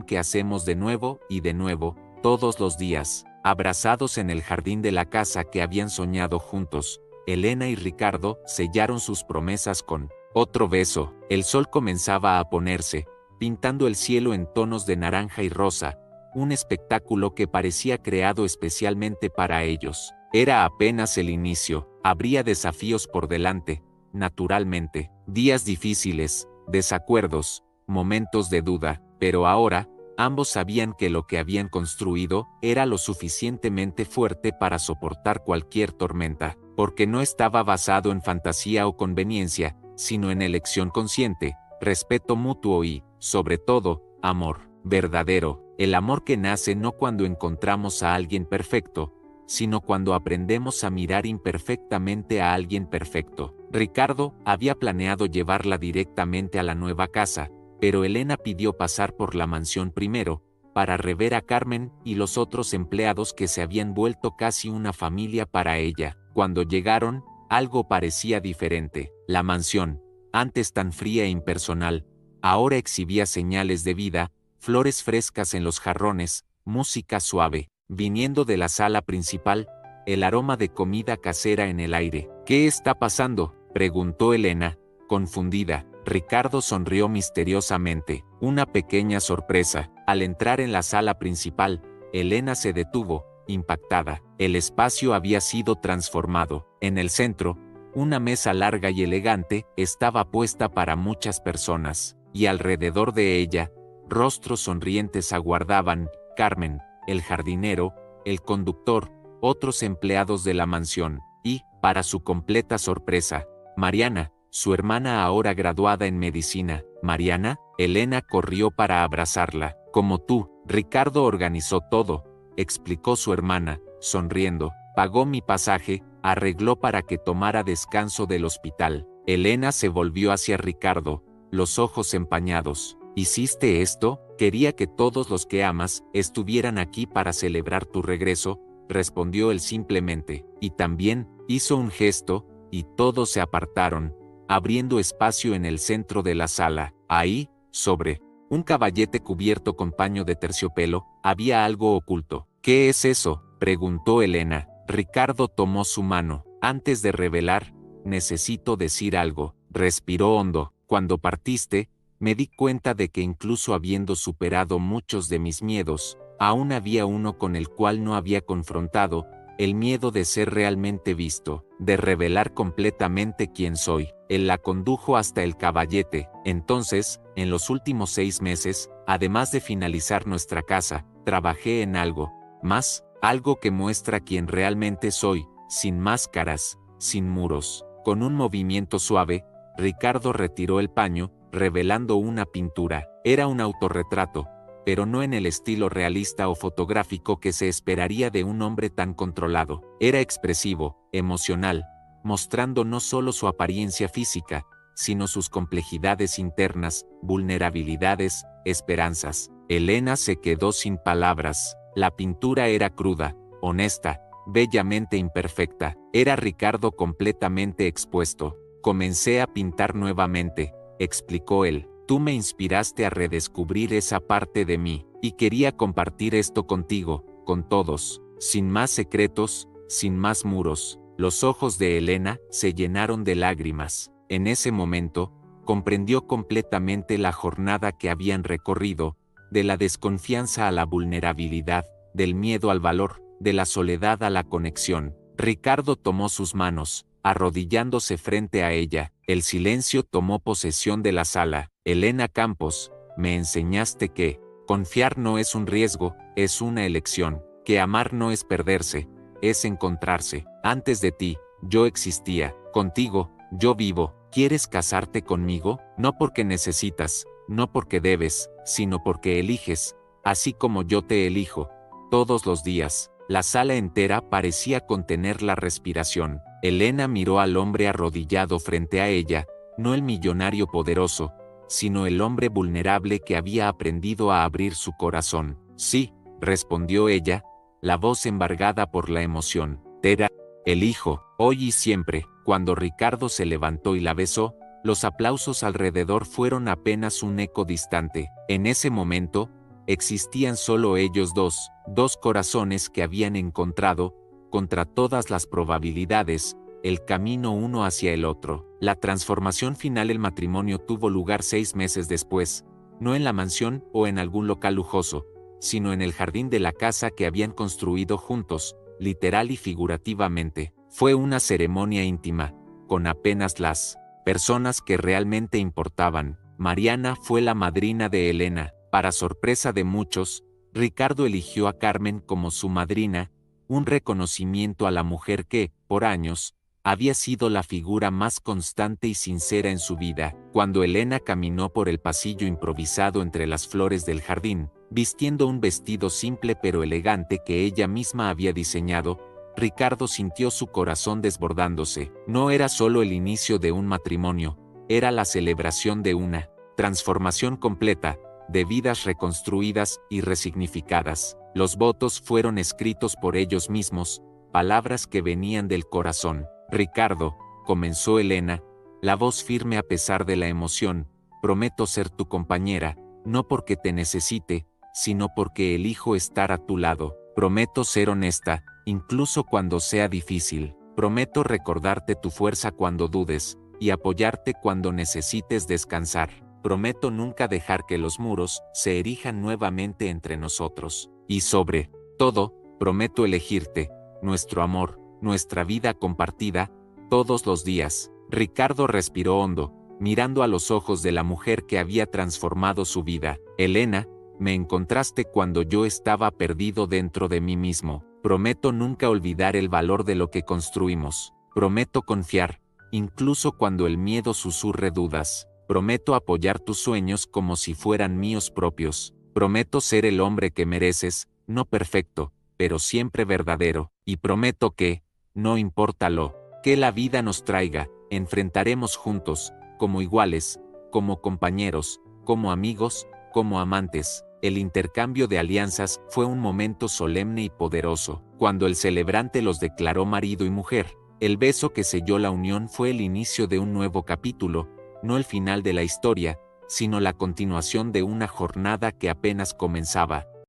[SPEAKER 1] que hacemos de nuevo y de nuevo, todos los días. Abrazados en el jardín de la casa que habían soñado juntos, Elena y Ricardo sellaron sus promesas con otro beso. El sol comenzaba a ponerse, pintando el cielo en tonos de naranja y rosa, un espectáculo que parecía creado especialmente para ellos. Era apenas el inicio, habría desafíos por delante, naturalmente, días difíciles, desacuerdos, momentos de duda, pero ahora, ambos sabían que lo que habían construido era lo suficientemente fuerte para soportar cualquier tormenta, porque no estaba basado en fantasía o conveniencia, sino en elección consciente, respeto mutuo y, sobre todo, amor verdadero, el amor que nace no cuando encontramos a alguien perfecto, sino cuando aprendemos a mirar imperfectamente a alguien perfecto. Ricardo había planeado llevarla directamente a la nueva casa, pero Elena pidió pasar por la mansión primero, para rever a Carmen y los otros empleados que se habían vuelto casi una familia para ella. Cuando llegaron, algo parecía diferente. La mansión, antes tan fría e impersonal, ahora exhibía señales de vida, flores frescas en los jarrones, música suave, viniendo de la sala principal, el aroma de comida casera en el aire. ¿Qué está pasando?, preguntó Elena, confundida. Ricardo sonrió misteriosamente. Una pequeña sorpresa. Al entrar en la sala principal, Elena se detuvo, impactada. El espacio había sido transformado. En el centro, una mesa larga y elegante estaba puesta para muchas personas, y alrededor de ella, rostros sonrientes aguardaban. Carmen, el jardinero, el conductor, otros empleados de la mansión, y, para su completa sorpresa, Mariana, su hermana ahora graduada en medicina. Mariana, Elena corrió para abrazarla. Como tú, Ricardo organizó todo, explicó su hermana, sonriendo. Pagó mi pasaje, arregló para que tomara descanso del hospital. Elena se volvió hacia Ricardo, los ojos empañados. ¿Hiciste esto? Quería que todos los que amas estuvieran aquí para celebrar tu regreso, respondió él simplemente. Y también, hizo un gesto, y todos se apartaron, abriendo espacio en el centro de la sala. Ahí, sobre un caballete cubierto con paño de terciopelo, había algo oculto. ¿Qué es eso?, preguntó Elena. Ricardo tomó su mano. Antes de revelar, necesito decir algo. Respiró hondo. Cuando partiste, me di cuenta de que incluso habiendo superado muchos de mis miedos, aún había uno con el cual no había confrontado, el miedo de ser realmente visto, de revelar completamente quién soy. Él la condujo hasta el caballete. Entonces, en los últimos 6 meses, además de finalizar nuestra casa, trabajé en algo más, algo que muestra quién realmente soy, sin máscaras, sin muros. Con un movimiento suave, Ricardo retiró el paño, revelando una pintura. Era un autorretrato, pero no en el estilo realista o fotográfico que se esperaría de un hombre tan controlado. Era expresivo, emocional, mostrando no solo su apariencia física, sino sus complejidades internas, vulnerabilidades, esperanzas. Elena se quedó sin palabras. La pintura era cruda, honesta, bellamente imperfecta. Era Ricardo completamente expuesto. Comencé a pintar nuevamente, explicó él. Tú me inspiraste a redescubrir esa parte de mí, y quería compartir esto contigo, con todos, sin más secretos, sin más muros. Los ojos de Elena se llenaron de lágrimas. En ese momento, comprendió completamente la jornada que habían recorrido, de la desconfianza a la vulnerabilidad, del miedo al valor, de la soledad a la conexión. Ricardo tomó sus manos, arrodillándose frente a ella. El silencio tomó posesión de la sala. Elena Campos, me enseñaste que confiar no es un riesgo, es una elección, que amar no es perderse, es encontrarse. Antes de ti, yo existía, contigo, yo vivo. ¿Quieres casarte conmigo? No porque necesitas, no porque debes, sino porque eliges, así como yo te elijo, todos los días. La sala entera parecía contener la respiración. Elena miró al hombre arrodillado frente a ella, no el millonario poderoso, sino el hombre vulnerable que había aprendido a abrir su corazón. Sí, respondió ella, la voz embargada por la emoción. Tera, el hijo, hoy y siempre. Cuando Ricardo se levantó y la besó, los aplausos alrededor fueron apenas un eco distante. En ese momento, existían solo ellos dos corazones que habían encontrado, contra todas las probabilidades, el camino uno hacia el otro. La transformación final del matrimonio tuvo lugar 6 meses después, no en la mansión o en algún local lujoso, sino en el jardín de la casa que habían construido juntos, literal y figurativamente. Fue una ceremonia íntima, con apenas las personas que realmente importaban. Mariana fue la madrina de Elena. Para sorpresa de muchos, Ricardo eligió a Carmen como su madrina, un reconocimiento a la mujer que, por años, había sido la figura más constante y sincera en su vida. Cuando Elena caminó por el pasillo improvisado entre las flores del jardín, vistiendo un vestido simple pero elegante que ella misma había diseñado, Ricardo sintió su corazón desbordándose. No era solo el inicio de un matrimonio, era la celebración de una transformación completa, de vidas reconstruidas y resignificadas. Los votos fueron escritos por ellos mismos, palabras que venían del corazón. Ricardo, comenzó Elena, la voz firme a pesar de la emoción, prometo ser tu compañera, no porque te necesite, sino porque elijo estar a tu lado. Prometo ser honesta, incluso cuando sea difícil. Prometo recordarte tu fuerza cuando dudes, y apoyarte cuando necesites descansar. Prometo nunca dejar que los muros se erijan nuevamente entre nosotros. Y sobre todo, prometo elegirte, nuestro amor, nuestra vida compartida, todos los días. Ricardo respiró hondo, mirando a los ojos de la mujer que había transformado su vida. Elena, me encontraste cuando yo estaba perdido dentro de mí mismo. Prometo nunca olvidar el valor de lo que construimos. Prometo confiar, incluso cuando el miedo susurre dudas. Prometo apoyar tus sueños como si fueran míos propios. Prometo ser el hombre que mereces, no perfecto, pero siempre verdadero. Y prometo que, no importa lo que la vida nos traiga, enfrentaremos juntos, como iguales, como compañeros, como amigos, como amantes. El intercambio de alianzas fue un momento solemne y poderoso. Cuando el celebrante los declaró marido y mujer, el beso que selló la unión fue el inicio de un nuevo capítulo, no el final de la historia, sino la continuación de una jornada que apenas comenzaba.